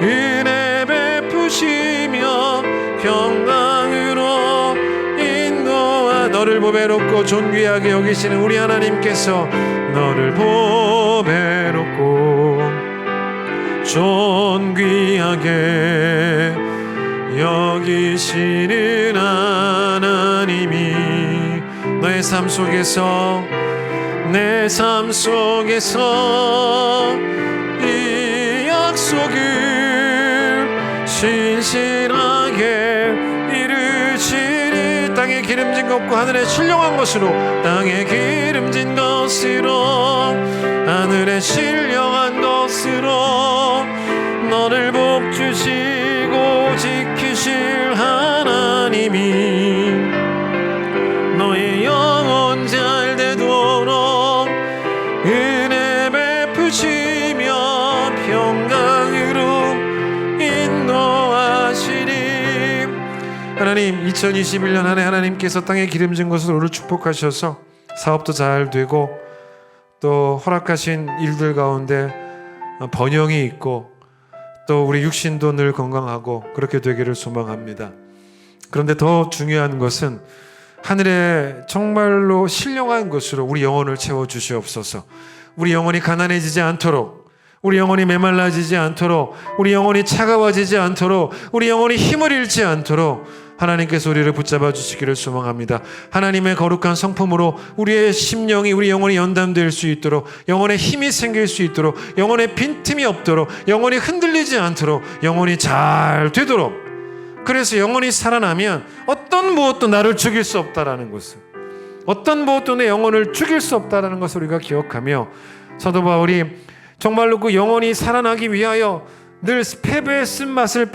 은혜 베푸시며 평강으로 인도하. 너를 보배롭고 존귀하게 여기시는 우리 하나님께서 너를 보배롭고 존귀하게 여기시는 하나님이 너의 삶 속에서, 내 삶 속에서 이 약속을 신실하게 이루시니. 땅에 기름진 것과 하늘에 신령한 것으로, 땅에 기름진 것으로 하늘에 신령한 것으로 너를 복주시고 지키실 하나님이 너의 영혼 잘 되도록 은혜 베푸시며 평강으로 인도하시리. 하나님, 2021년 한 해 하나님께서 땅에 기름진 것으로 우리를 축복하셔서 사업도 잘 되고 또 허락하신 일들 가운데 번영이 있고 또 우리 육신도 늘 건강하고 그렇게 되기를 소망합니다. 그런데 더 중요한 것은 하늘에 정말로 신령한 것으로 우리 영혼을 채워주시옵소서. 우리 영혼이 가난해지지 않도록, 우리 영혼이 메말라지지 않도록, 우리 영혼이 차가워지지 않도록, 우리 영혼이 힘을 잃지 않도록 하나님께서 우리를 붙잡아 주시기를 소망합니다. 하나님의 거룩한 성품으로 우리의 심령이, 우리 영혼이 연담될 수 있도록, 영혼에 힘이 생길 수 있도록, 영혼에 빈틈이 없도록, 영혼이 흔들리지 않도록, 영혼이 잘 되도록. 그래서 영혼이 살아나면 어떤 무엇도 나를 죽일 수 없다라는 것을, 어떤 무엇도 내 영혼을 죽일 수 없다라는 것을 우리가 기억하며, 사도 바울이 정말로 그 영혼이 살아나기 위하여 늘 패배의 쓴맛을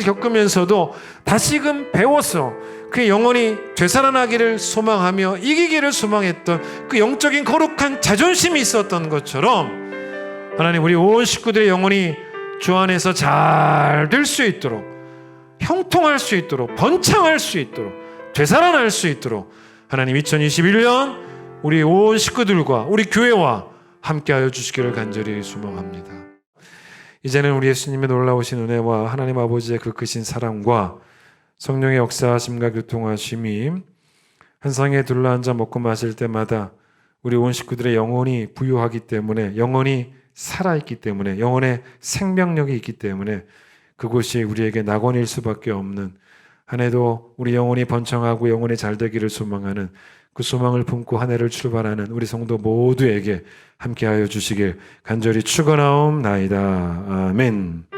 겪으면서도 다시금 배워서 그 영혼이 되살아나기를 소망하며 이기기를 소망했던 그 영적인 거룩한 자존심이 있었던 것처럼, 하나님, 우리 온 식구들의 영혼이 주 안에서 잘 될 수 있도록, 형통할 수 있도록, 번창할 수 있도록, 되살아날 수 있도록 하나님 2021년 우리 온 식구들과 우리 교회와 함께하여 주시기를 간절히 소망합니다. 이제는 우리 예수님의 놀라우신 은혜와 하나님 아버지의 그 크신 사랑과 성령의 역사하심과 교통하심이 한 상에 둘러앉아 먹고 마실 때마다 우리 온 식구들의 영혼이 부유하기 때문에, 영혼이 살아있기 때문에, 영혼의 생명력이 있기 때문에 그곳이 우리에게 낙원일 수밖에 없는, 한 해도 우리 영혼이 번창하고 영혼이 잘 되기를 소망하는 그 소망을 품고 한 해를 출발하는 우리 성도 모두에게 함께하여 주시길 간절히 축원하옵나이다. 아멘.